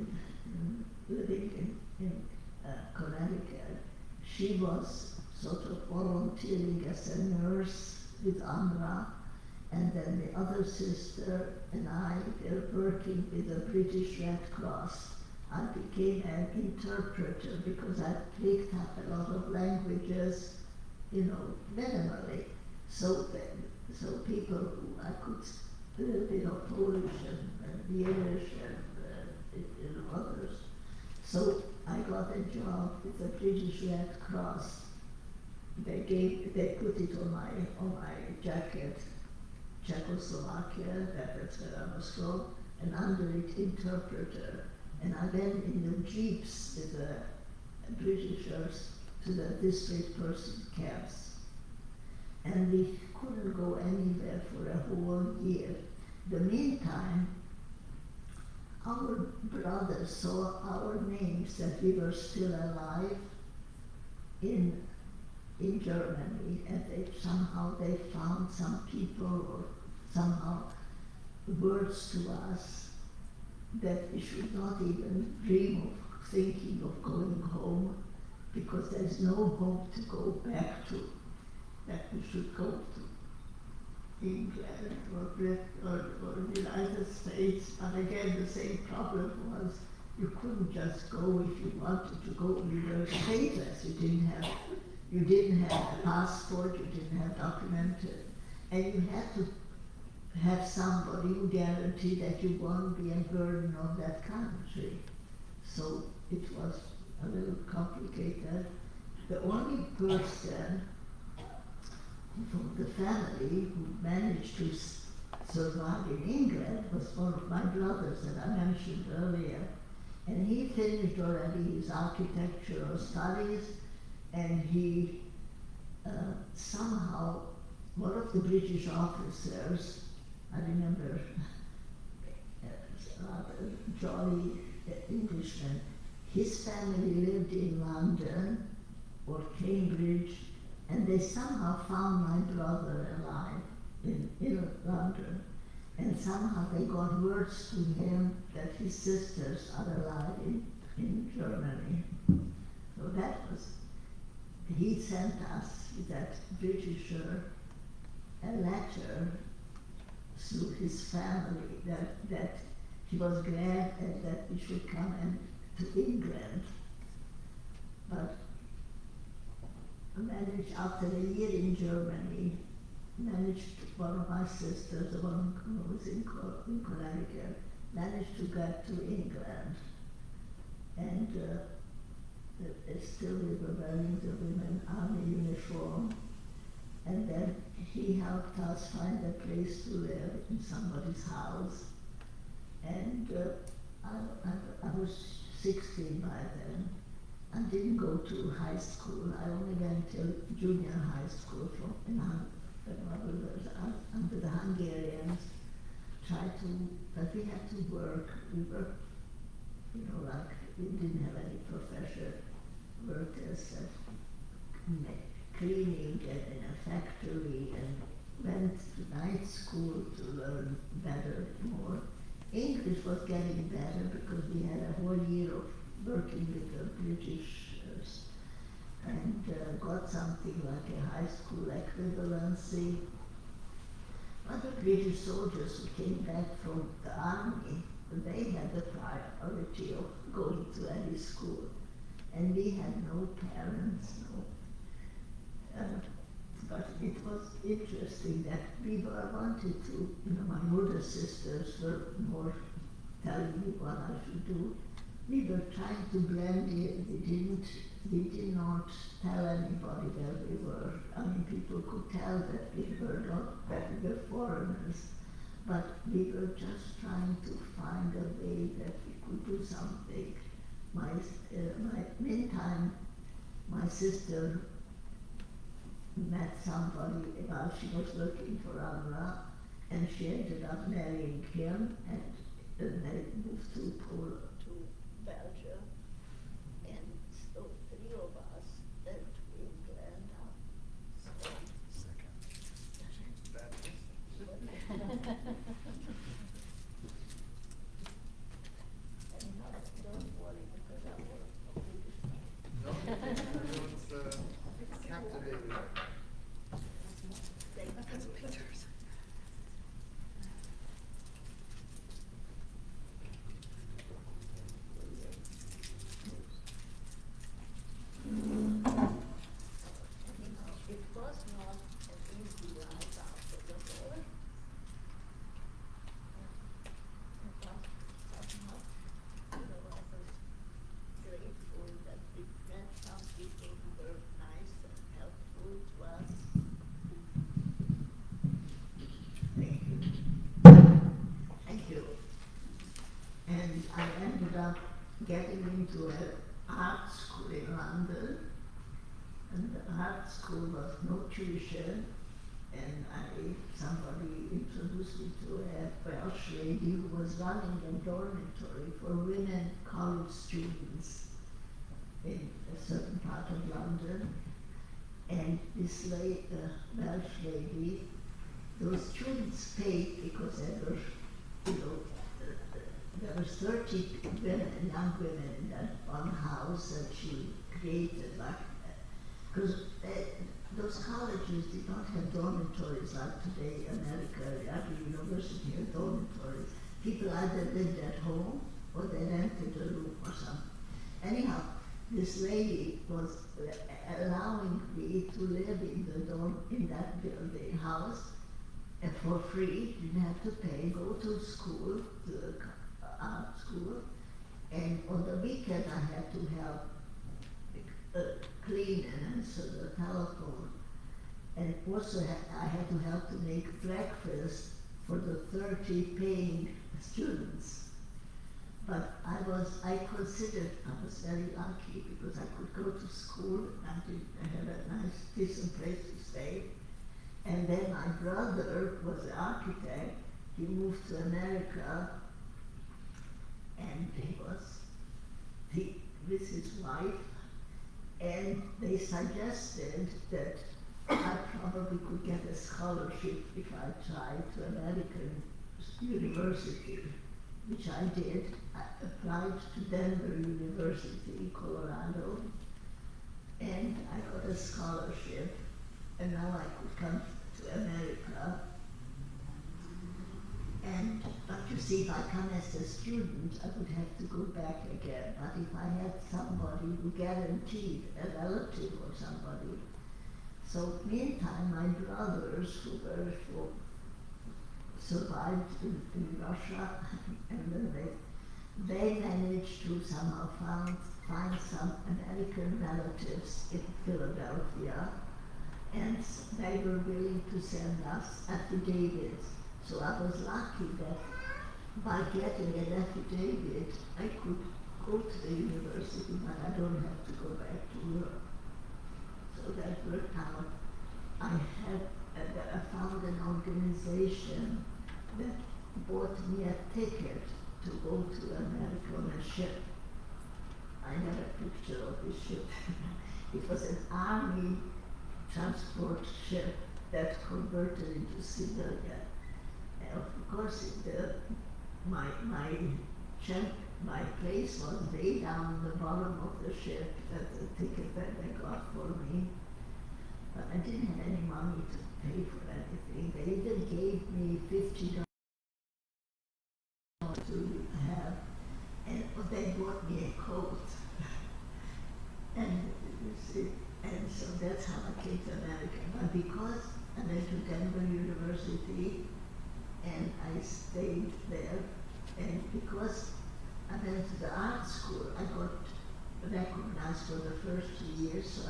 Speaker 2: living in Connecticut, she was sort of volunteering as a nurse with UNRWA, and then the other sister and I were working with the British Red Cross. I became an interpreter because I picked up a lot of languages, minimally. So people who I could a little bit of Polish and Yiddish and others. So I got a job with the British Red Cross. They put it on my jacket, Czechoslovakia, that's where I was from, and under it interpreter. And I went in the jeeps with the Britishers to the displaced person camps. And we couldn't go anywhere for a whole year. The meantime, our brothers saw our names that we were still alive in Germany, and somehow they found some people or somehow words to us that we should not even dream of thinking of going home, because there's no home to go back to, that we should go to England or Britain or the United States. But again, the same problem was you couldn't just go if you wanted to go. You were stateless. You didn't have a passport. You didn't have documented, and you had to have somebody who guaranteed that you won't be a burden on that country. So it was a little complicated. The only person from the family who managed to survive in England was one of my brothers that I mentioned earlier. And he finished already his architectural studies, and he somehow, one of the British officers, I remember, jolly Englishman, his family lived in London or Cambridge, and they somehow found my brother alive in London. And somehow they got words to him that his sisters are alive in Germany. So that was, he sent us, that Britisher, a letter through his family that he was glad that we should come to England. But I managed, after a year in Germany, one of my sisters, the one who was in Connecticut, managed to get to England. And still we were wearing the women army uniform. And then he helped us find a place to live in somebody's house. And I was 16 by then. I didn't go to high school. I only went till junior high school under the Hungarians. But we had to work. We worked, like we didn't have any profession. Worked as cleaning and in a factory, and went to night school to learn better, more. English was getting better because we had a whole year of working with the Britishers, and got something like a high school equivalency. But the British soldiers who came back from the army, they had the priority of going to any school. And we had no parents, but it was interesting that we wanted to, my older sisters were more telling me what I should do. We were trying to blend in. We did not tell anybody where we were. I mean, people could tell that we were foreigners, but we were just trying to find a way that we could do something. Meantime, my sister met somebody while she was looking for Anna, and she ended up marrying him, and they moved to Belgium, and so 3 of us went to England. Don't worry, because I work.
Speaker 1: No, everyone's captivated.
Speaker 3: That's pictures.
Speaker 2: getting into an art school in London, and the art school was no tuition, and somebody introduced me to a Welsh lady who was running a dormitory for women college students in a certain part of London. And this Welsh lady, those students paid because there were, there were 30 women, young women in that one house that she created, because those colleges did not have dormitories like today. America, every university had dormitories. People either lived at home or they rented a room or something. Anyhow, this lady was allowing me to live in that building house for free. Didn't have to pay. Go to school, to the art school, and on the weekend I had to help clean and answer the telephone, and also I had to help to make breakfast for the 30 paying students. But I considered I was very lucky because I could go to school, I had a nice, decent place to stay. And then my brother was an architect. He moved to America, and he was with his wife, and they suggested that I probably could get a scholarship if I tried to American university, which I did. I applied to Denver University, Colorado, and I got a scholarship, and now I could come to America. But you see, if I come as a student, I would have to go back again. But if I had somebody who guaranteed, a relative or somebody. So meantime, my brothers who survived in Russia, and then they managed to somehow find some American relatives in Philadelphia, and they were willing to send us affidavits. So I was lucky that by getting an affidavit, I could go to the university, but I don't have to go back to Europe. So that worked out. I found an organization that bought me a ticket to go to America on a ship. I have a picture of this ship. It was an army transport ship that converted into civilian. Of course, my place was way down the bottom of the ship, that the ticket that they got for me. But I didn't have any money to pay for anything. They even gave me $50 to have, and they bought me a coat. And you see, and so that's how I came to America. But because I went to Denver University, and I stayed there, and because I went to the art school, I got recognized for the first 2 years, so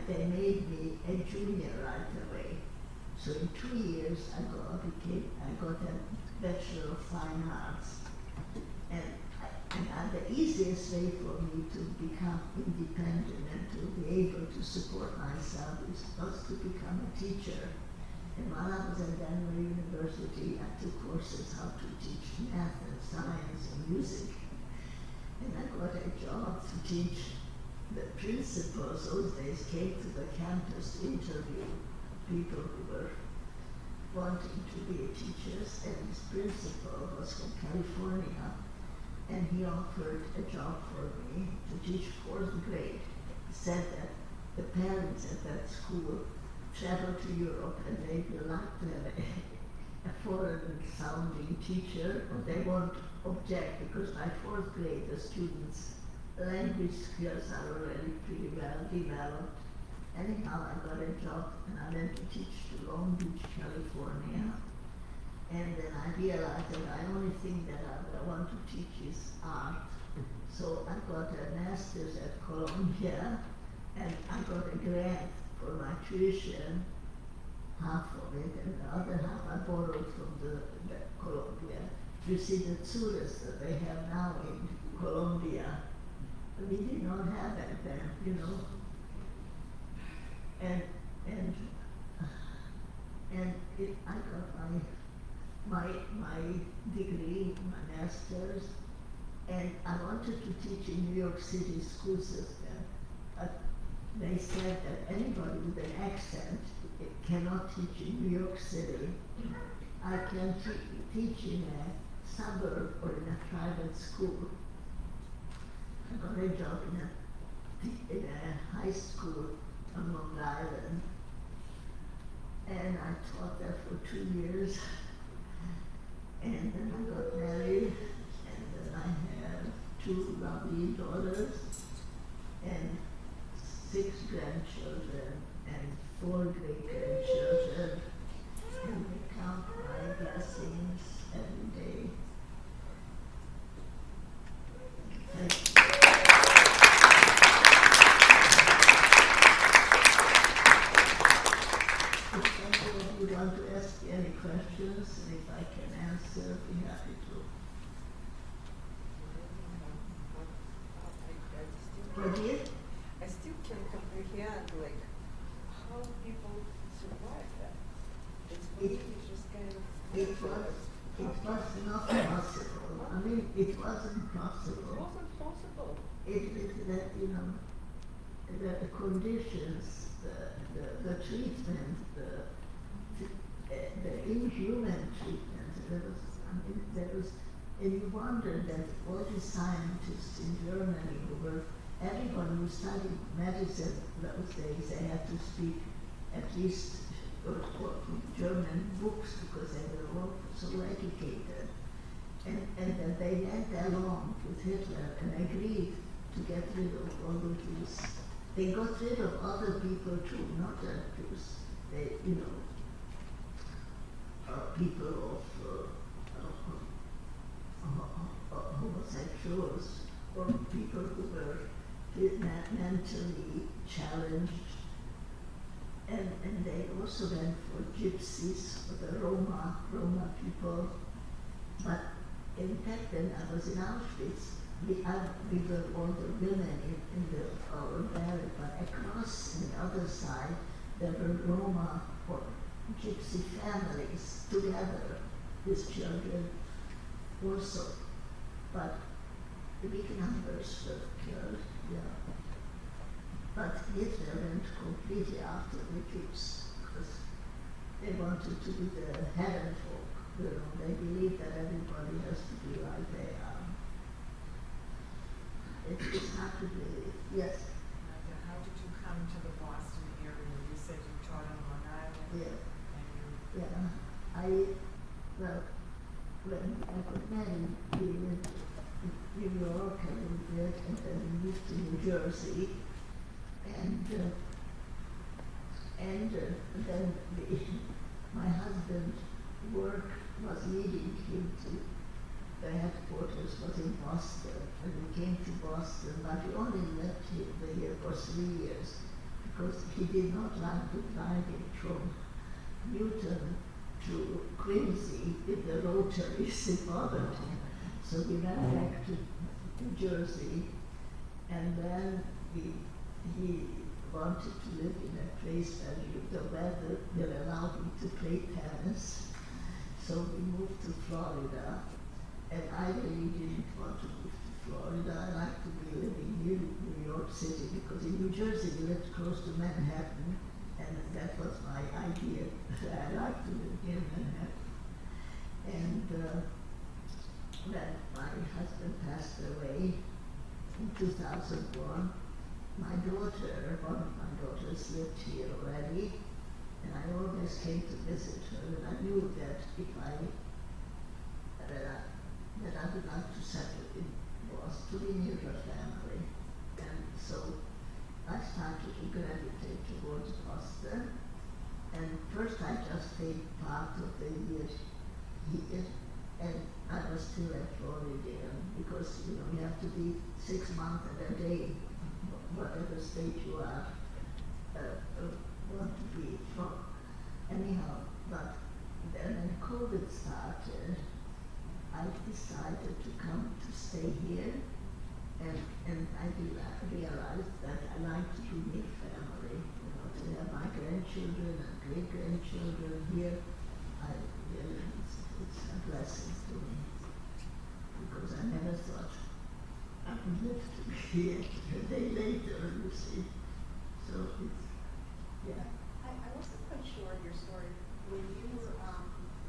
Speaker 2: they made me a junior right away. So in 2 years, I got a Bachelor of Fine Arts. And the easiest way for me to become independent and to be able to support myself was to become a teacher. And while I was at Denver University, I took courses how to teach math and science and music. And I got a job to teach. The principals those days came to the campus to interview people who were wanting to be teachers. And this principal was from California, and he offered a job for me to teach 4th grade. He said that the parents at that school travel to Europe and they would like to have a foreign sounding teacher, but they won't object because by 4th grade the students' language skills are already pretty well developed. Anyhow, I got a job and I went to teach to Long Beach, California. And then I realized that the only thing that I want to teach is art. So I got a master's at Columbia, and I got a grant for my tuition, half of it, and the other half I borrowed from the Columbia. You see the tourists that they have now in Columbia, we did not have that then, you know. And I got my degree, my master's, and I wanted to teach in New York City school system, but they said that anybody with an accent cannot teach in New York City. I can teach in a suburb or in a private school. I got a job in a high school on Long Island, and I taught there for 2 years, and then I got married, and then I had 2 lovely daughters, and 6 grandchildren, and 4 great-grandchildren, and we count my blessings every day. Thank you. If you want to ask any questions, and if I can answer, I'll be happy to. What is?
Speaker 4: I still can't comprehend, like, how people survive that. It's for me, it's just kind of...
Speaker 2: It was not possible. I mean, it wasn't
Speaker 4: It
Speaker 2: possible.
Speaker 4: wasn't possible.
Speaker 2: That, you know, the conditions, the treatment, the inhuman treatment, there was, and you wonder that all the scientists in Germany who were, everyone who studied medicine those days, they had to speak at least German books because they were all so educated. And that they went along with Hitler and agreed to get rid of all the Jews. They got rid of other people too, not just Jews. They, you know, people of homosexuals or people who were mentally challenged. And they also went for gypsies, for the Roma people. But in fact, when I was in Auschwitz, we were all the women in our barrack, but across on the other side, there were Roma or gypsy families together with children also. But the big numbers were killed, yeah. But Hitler went completely after the Jews because they wanted to be the heaven folk. You know, they believe that everybody has to be like they are. It's hard to believe. Yes?
Speaker 5: How did you come to the Boston area? You said you taught on Long Island.
Speaker 2: Yeah.
Speaker 5: And you,
Speaker 2: Well, when I got married, we lived in New York a little bit, and then we moved to New Jersey. And then my husband's work was leading him to the headquarters was in Boston, and we came to Boston, but we only left here for 3 years because he did not like to driving from Newton to Quincy in the rotaries. It bothered him. So we went back to New Jersey, and then he wanted to live in a place where the weather will allow him to play tennis. So we moved to Florida, and I really didn't want to move to Florida. I like to be living near New York City because in New Jersey we lived close to Manhattan, and that was my idea. I like to live near Manhattan. And when my husband passed away in 2001, my daughter, one of my daughters lived here already, and I always came to visit her, and I knew that if I would like to settle in Boston, to be near her family. And so I started to gravitate towards Boston, and first I just stayed part of the year here, and I was still a Floridian, because you know you have to be 6 months at a day, whatever state you are, want to be from. Anyhow, but then when COVID started, I decided to come to stay here, and I realized realized that I like to be with family, you know, to have my grandchildren and great-grandchildren here. It's a blessing to me, because I never thought I would live to be here a day later, you see. So it's, yeah.
Speaker 6: I wasn't quite sure of your story. When you were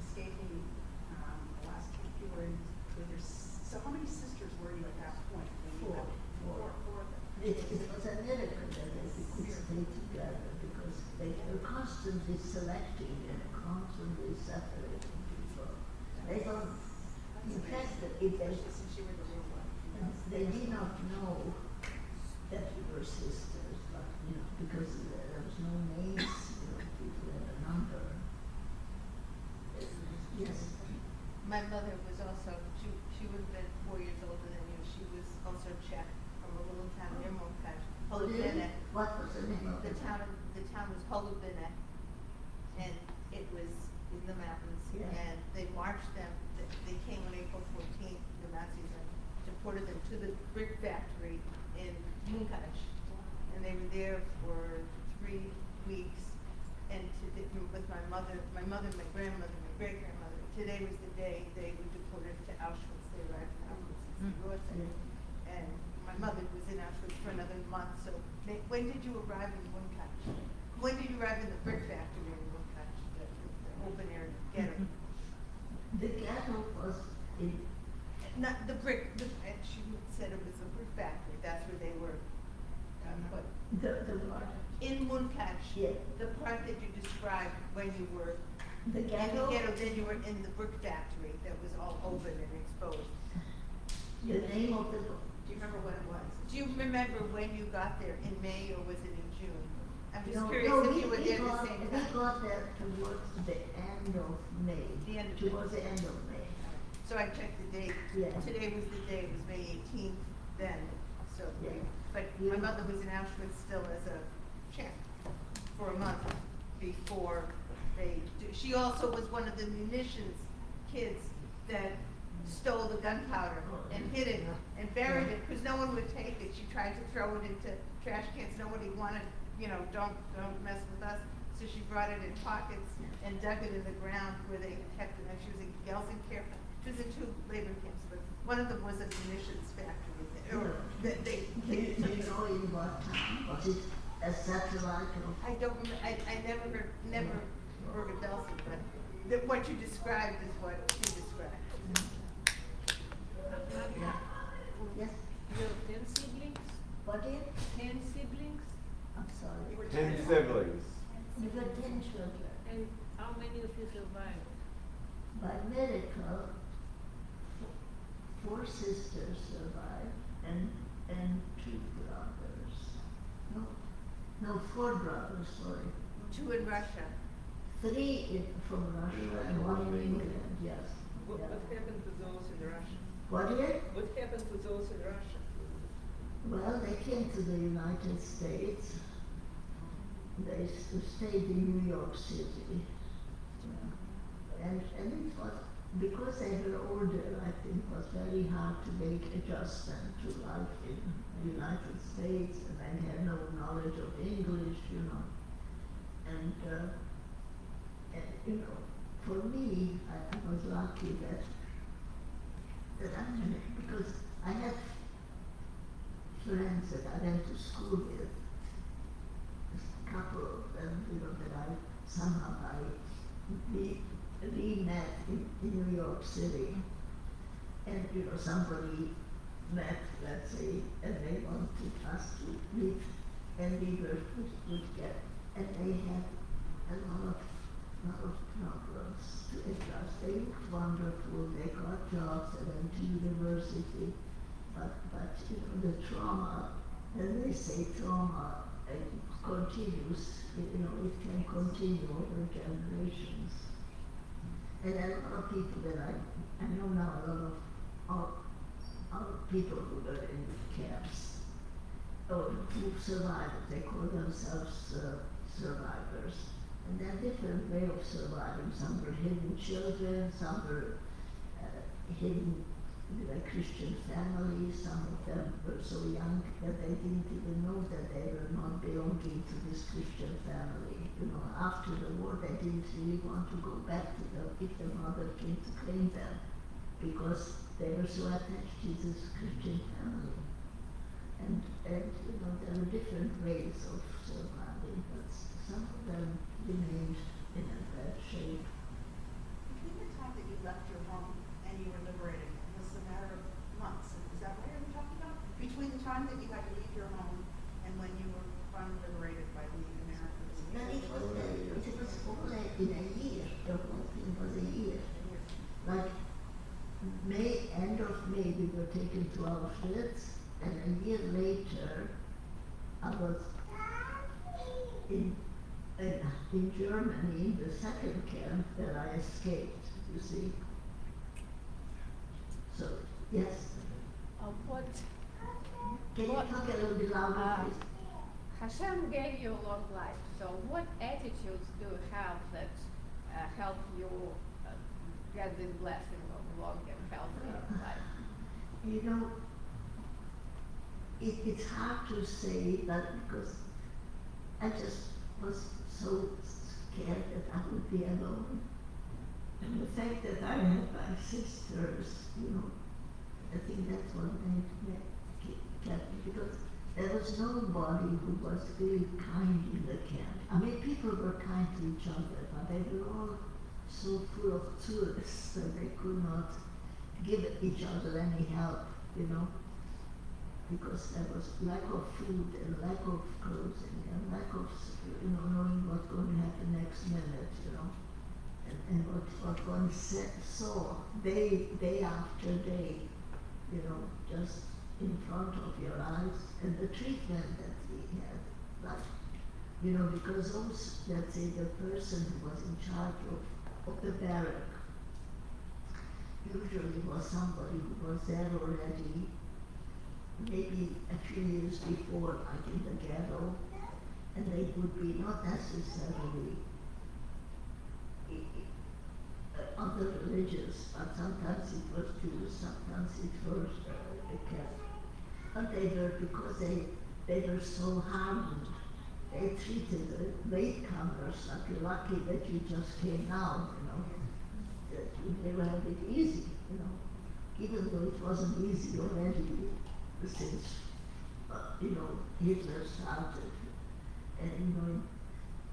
Speaker 6: escaping the last camp, you were in with your. So how many sisters were you at that point? When you
Speaker 2: Four.
Speaker 6: Four.
Speaker 2: It was a miracle that they could stay together, because they were constantly selecting and constantly separating people. They don't, in fact, if they,
Speaker 6: Since you were the real one.
Speaker 2: they did not know that we were sisters, but, you know, because there was no names, you know, people had a number. Yes.
Speaker 7: My mother was also, she would have been 4 years older than you. She was also Czech from a little town near Munkacs.
Speaker 2: Really? What was the name of
Speaker 7: The
Speaker 2: it?
Speaker 7: town was Holubine, and it was in the mountains.
Speaker 2: Yeah.
Speaker 7: And they marched them, they came on April 14th, the Nazis, and deported them to the brick factory in Munkacs. And they were there for 3 weeks. And with my mother, my grandmother, my great-grandmother. Today was the day they were deported to Auschwitz. They arrived in Auschwitz. And my mother was in Auschwitz for another month. So when did you arrive in Munkacs? When did you arrive in the brick factory in Munkacs, the open air ghetto?
Speaker 2: The ghetto was in,
Speaker 7: Not the brick, and she said it was the brick factory. That's where they were. But
Speaker 2: the what?
Speaker 7: in Munkacs,
Speaker 2: Yeah.
Speaker 7: the part that you described when you were
Speaker 2: The
Speaker 7: in the
Speaker 2: ghetto?
Speaker 7: ghetto, then you were in the brick factory that was all open and exposed.
Speaker 2: The name of the,
Speaker 7: Do you remember what it was? Do you remember when you got there, in May or was it in June? I'm just curious if you were there at the same
Speaker 2: We
Speaker 7: time.
Speaker 2: got there towards the end of May.
Speaker 7: The end of May.
Speaker 2: Towards the end of May.
Speaker 7: So I checked the date.
Speaker 2: Yeah.
Speaker 7: Today was the day, it was May 18th then, so.
Speaker 2: Yeah.
Speaker 7: But my mother was in Auschwitz still as a Czech for a month before she also was one of the munitions kids that stole the gunpowder and hid it and buried it, because no one would take it. She tried to throw it into trash cans, nobody wanted, you know, don't mess with us. So she brought it in pockets and dug it in the ground where they kept it. And she was in Gelsenkirchen. She was in 2 labor camps, but one of them was a munitions factory. Or they
Speaker 2: Do you
Speaker 7: took it.
Speaker 2: know in what town? Was it a satellite of?
Speaker 7: I don't remember, I never heard of Delsey, but what you described is what she described.
Speaker 2: Yeah. Yes,
Speaker 8: You have 10 siblings?
Speaker 2: what is?
Speaker 8: 10 siblings?
Speaker 2: I'm sorry.
Speaker 9: 10 siblings.
Speaker 2: You got 10 children.
Speaker 8: And how many of you survived?
Speaker 2: By miracle, 4 sisters survived and 2 brothers. No, 4 brothers, sorry.
Speaker 7: 2 in Russia.
Speaker 2: 3 from Russia and 1 in England, yes.
Speaker 8: What
Speaker 2: Yeah.
Speaker 8: happened to those in Russia?
Speaker 2: What is?
Speaker 8: What happened to those in Russia?
Speaker 2: Well, they came to the United States. They stayed in New York City. And it was, because they were older, I think it was very hard to make adjustment to life in the United States, and they had no knowledge of English, you know. And you know, for me, I was lucky that because I had friends that I went to school with, a couple of them, you know, that I somehow we met in New York City, and you know, somebody met, let's say, and they wanted us to meet, and we would get, and they had a lot of problems to adjust. They looked wonderful, they got jobs, they went to university, but you know, the trauma, and they say trauma continues, you know, it can continue over generations. And a lot of people that I know now, a lot of people who were in camps, or who survived, they call themselves survivors. And there are different ways of surviving. Some were hidden children, some were hidden with a Christian family. Some of them were so young that they didn't even know that they were not belonging to this Christian family. You know, after the war, they didn't really want to go back to if the mother came to claim them, because they were so attached to this Christian family. And you know, there were different ways of surviving, but some of them remained in a bad shape.
Speaker 6: Between the time that you left your home and you were liberated, it was a matter of months. Is that what you're talking about? Between the time that you had to leave your home and when you were finally liberated by the Americans?
Speaker 2: But it was all in a year. The whole thing was a year. Like end of May, we were taken to Auschwitz, and a year later, I was in Germany, the second camp that I escaped, you see. So, yes.
Speaker 9: What
Speaker 2: Can you talk a little bit louder, please?
Speaker 9: Hashem gave you a long life, so what attitudes do you have that help you get this blessing of long and healthy life?
Speaker 2: You know, it's hard to say that because I just was so scared that I would be alone. And the fact that I had my sisters, you know, I think that's what kept me, because there was nobody who was really kind in the camp. I mean, people were kind to each other, but they were all so full of tourists that they could not give each other any help, you know, because there was lack of food and lack of clothing and lack of, you know, knowing what's going to happen next minute, you know, and what one saw day after day, you know, just in front of your eyes, and the treatment that we had, like, you know, because those, let's say, the person who was in charge of the barrack usually was somebody who was there already, maybe a few years before, like in the ghetto, and they would be not necessarily other religious, but sometimes it was Jews, sometimes it was Catholic. But they were, because they were so hardened, they treated the latecomers like you're lucky that you just came now, you know, that they were a bit easy, you know, even though it wasn't easy already since, you know, Hitler started. And, you know,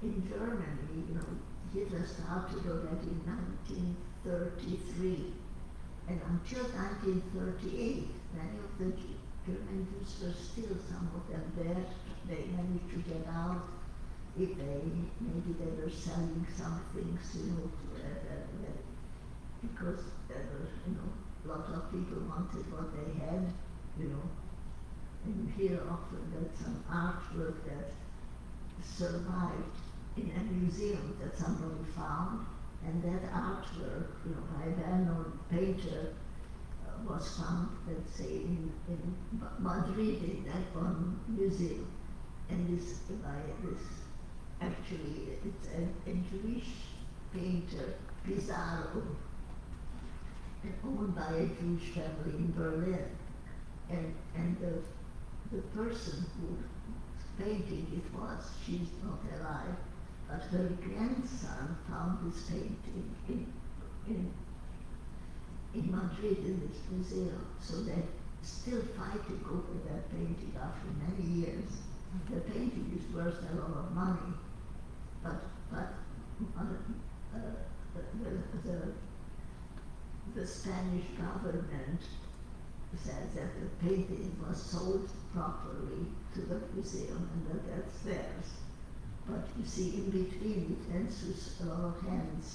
Speaker 2: in Germany, you know, Hitler started already in 1933, and until 1938, many of the German Jews were still, some of them there. They managed to get out. If maybe they were selling some things, you know, because there were, you know, a lot of people wanted what they had, you know. And you hear often that some artwork that survived in a museum that somebody found, and that artwork, you know, by a well-known painter, was found, let's say, in Madrid, in that one museum. And this, actually, it's a Jewish painter, Pizarro, and owned by a Jewish family in Berlin. And the person whose painting it was, she's not alive, but her grandson found this painting in Madrid in this museum. So they're still fighting over that painting after many years. The painting is worth a lot of money, but the Spanish government says that the painting was sold properly to the museum and that that's theirs. But you see, in between it ends with a lot of hands,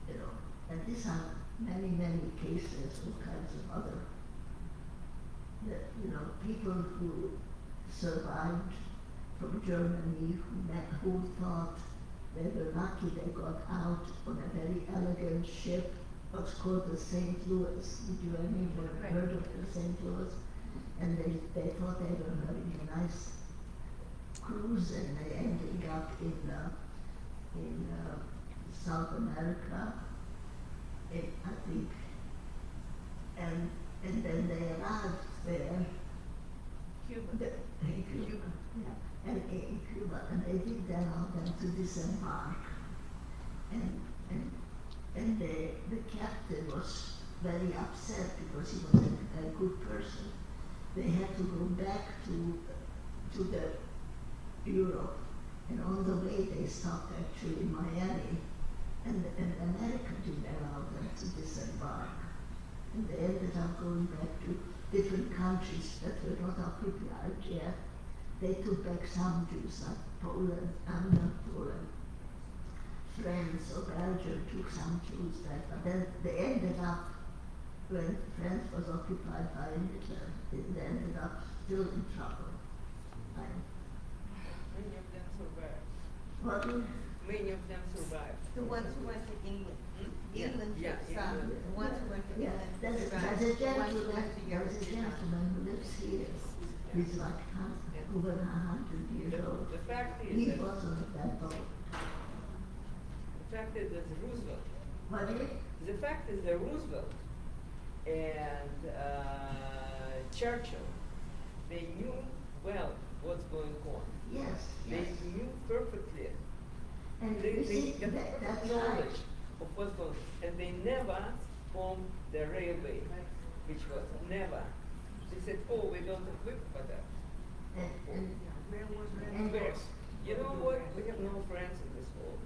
Speaker 2: you know, and these are many cases, all kinds of other, you know, people who survived from Germany, who thought they were lucky they got out on a very elegant ship, what's called the St. Louis. Did you ever heard of the St. Louis? And they thought they were having a nice cruise, and they ended up in South America. I think and then they arrived there.
Speaker 9: Cuba.
Speaker 2: In Cuba, yeah, and in Cuba, and they did allow them to disembark, and the captain was very upset because he was a good person. They had to go back to the Europe, and on the way they stopped actually in Miami, and America didn't allow them to disembark, and they ended up going back to different countries that were not occupied yet. They took back some Jews, like Poland, not Poland. France or Belgium took some Jews back, but then they ended up, when France was occupied by Hitler, they ended up still in trouble.
Speaker 8: Many of them survived.
Speaker 2: What?
Speaker 8: Many of them survived.
Speaker 7: The ones who went to England.
Speaker 8: Yeah,
Speaker 7: England
Speaker 8: yeah,
Speaker 7: took some,
Speaker 8: England.
Speaker 7: the ones who went to
Speaker 2: Yeah,
Speaker 7: England.
Speaker 2: there's
Speaker 7: survived.
Speaker 2: a
Speaker 7: The ones who went to Europe
Speaker 2: there's a
Speaker 7: did not.
Speaker 2: gentleman who lives here. He's like over 100 years old.
Speaker 8: The fact is
Speaker 2: He
Speaker 8: that
Speaker 2: was on that boat.
Speaker 8: the fact is that Roosevelt.
Speaker 2: What is it?
Speaker 8: The fact is that Roosevelt and Churchill, they knew well what's going on.
Speaker 2: Yes,
Speaker 8: They
Speaker 2: yes.
Speaker 8: knew perfectly.
Speaker 2: And
Speaker 8: They
Speaker 2: you see,
Speaker 8: got
Speaker 2: that's right.
Speaker 8: knowledge of what's going on. And they never formed the railway, which was never. They said, oh, we don't equip for that.
Speaker 2: And
Speaker 8: Where? You know what? We have no friends in this world.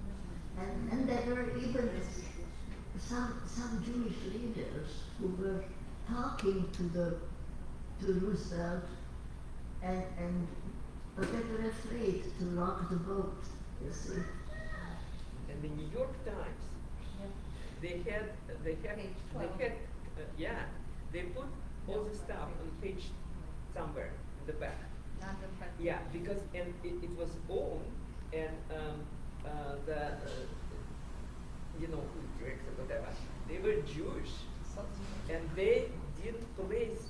Speaker 2: And there were even some Jewish leaders who were talking to Roosevelt, but they were afraid to rock the boat, you see.
Speaker 8: And the New York Times, they had, they put all the stuff on page somewhere in the back.
Speaker 7: Not the front.
Speaker 8: Yeah, because and it was owned and you know, Greeks or whatever, they were Jewish, and they didn't place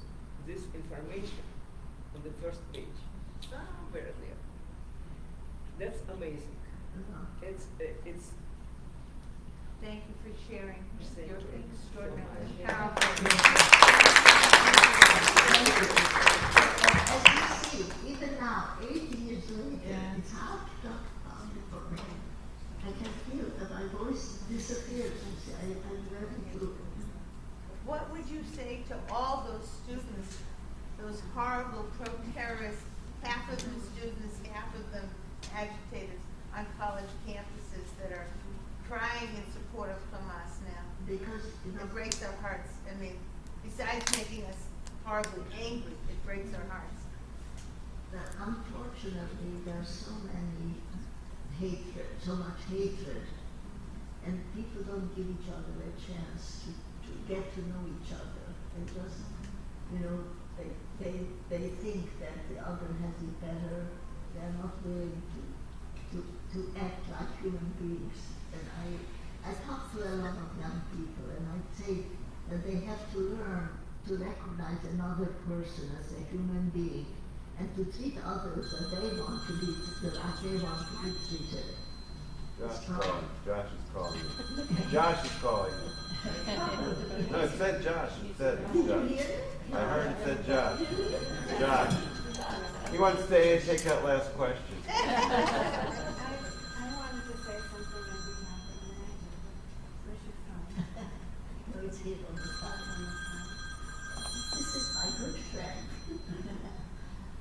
Speaker 8: this information on the first page. Somewhere there. That's amazing. It's
Speaker 7: Thank you for sharing
Speaker 8: Thank
Speaker 7: your
Speaker 8: you
Speaker 7: extraordinary,
Speaker 8: so much.
Speaker 7: powerful.
Speaker 2: As you see, even now, 80 years later, it's hard to talk about it for me. I can feel that my voice disappears. I'm very blue.
Speaker 7: What would you say to all those students, those horrible pro-terrorists, half of them students, half of them agitators on college campuses that are crying in support of Hamas now?
Speaker 2: Because, you know,
Speaker 7: It breaks our hearts. I mean, besides making us horribly angry, it breaks our hearts.
Speaker 2: unfortunately, there's so many hatred, so much hatred, and people don't give each other a chance to get to know each other. They just, you know, they think that the other has it better. They're not willing to act like human beings. And I talk to a lot of young people, and I say that they have to learn to recognize another person as a human being, and to treat others as they want to be, like they want to be treated.
Speaker 10: Josh is calling. Josh is calling you. Josh is calling you. No, it said Josh. It said Josh. I heard it said Josh. Josh. He wants to stay and take that last question.
Speaker 11: I wanted to say something on behalf of Magda. Where's your phone?
Speaker 2: No, it's here on the side. This is my good friend.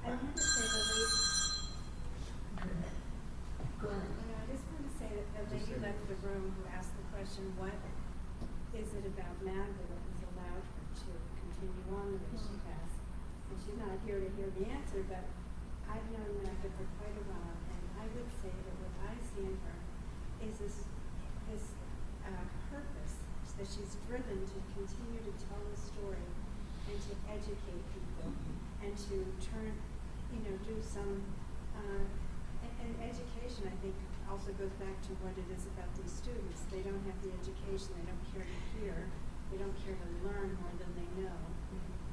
Speaker 11: I wanted to say the lady,
Speaker 2: Go ahead.
Speaker 11: I just wanted to say that the lady left the room who asked the question, what is it about Magda that has allowed her to continue on the way she has? And she's not here to hear the answer, but I've known Magda for quite a while, and I would say that what I see in her is this purpose, that she's driven to continue to tell the story and to educate people and to turn, do some, and education, I think, also goes back to what it is about these students. They don't have the education, they don't care to hear, they don't care to learn more than they know,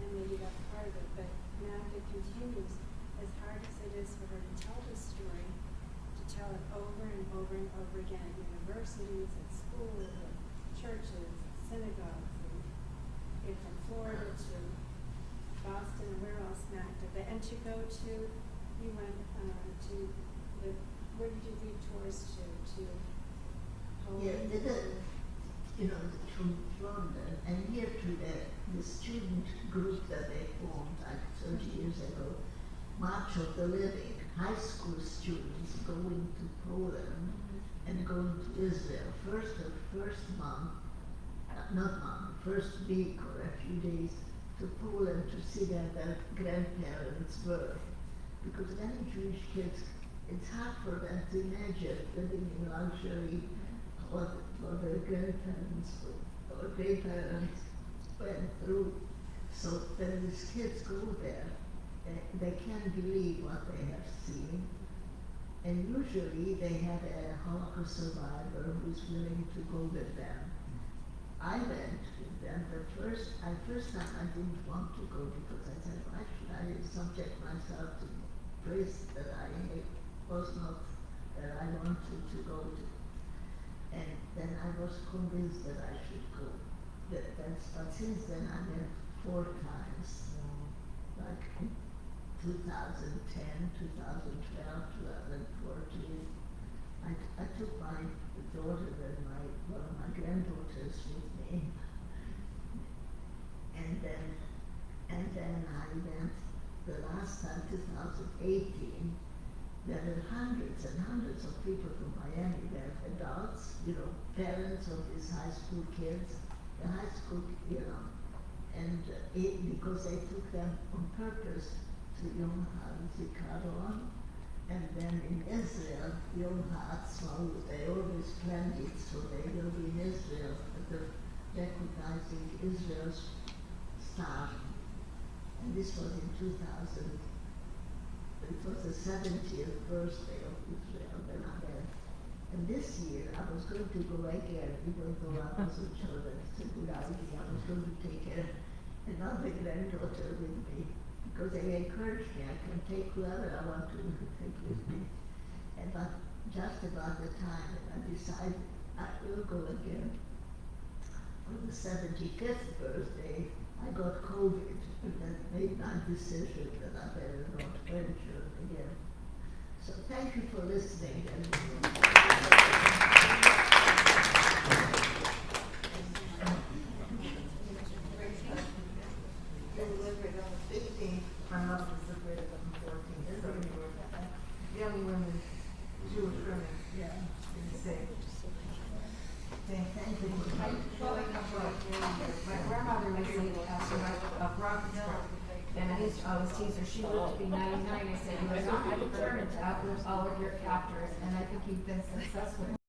Speaker 11: and maybe that's part of it, but Magda continues, as hard as it is for her to tell this story, to tell it over and over and over again at universities, at schools, at churches, synagogues, and from Florida to Boston, and where else, Magda? And to go to, you went to the, where did you lead tours to Poland?
Speaker 2: Yeah, from Florida, and here to the student group that they formed like 30 years ago, March of the Living, high school students going to Poland and going to Israel. First week or a few days to Poland to see their grandparents' birth. Because many Jewish kids, it's hard for them to imagine living in luxury what their grandparents or great-parents went through. So when these kids go there, they can't believe what they have seen. And usually they have a Holocaust survivor who's willing to go with them. I went with them. First time I didn't want to go because I said, why should I subject myself to place that I was not, that I wanted to go to. And then I was convinced that I should go. But since then I went 4 times, like in 2010, 2012, 2014. I took my daughter and one of my granddaughters with me. And then I went the last time, 2018. There were hundreds and hundreds of people from Miami. There were adults, parents of these high school kids, and because they took them on purpose to Yom HaZikaron, and then in Israel, Yom HaAtzmaut, they always planned it, so they will be in Israel, recognizing Israel's star. And this was in 2000. It was the 70th birthday of Israel when I went. And this year I was going to go again, even though I wasn't sure that it's a good idea. I was going to take another granddaughter with me because they encouraged me. I can take whoever I want to take with me. But just about the time that I decided I will go again, on the 75th birthday, I got COVID, and that made my decision that I better not venture again. So thank you for listening.
Speaker 4: Delivered on the 15th, my mother was delivered on the 14th. The only women, Jewish women, in the state. Thank you.
Speaker 5: My grandmother recently passed away of Rockford, and I always tease her, she lived to be 99. I said, you are not determined to outlive all of your captors, and I think you've been successful.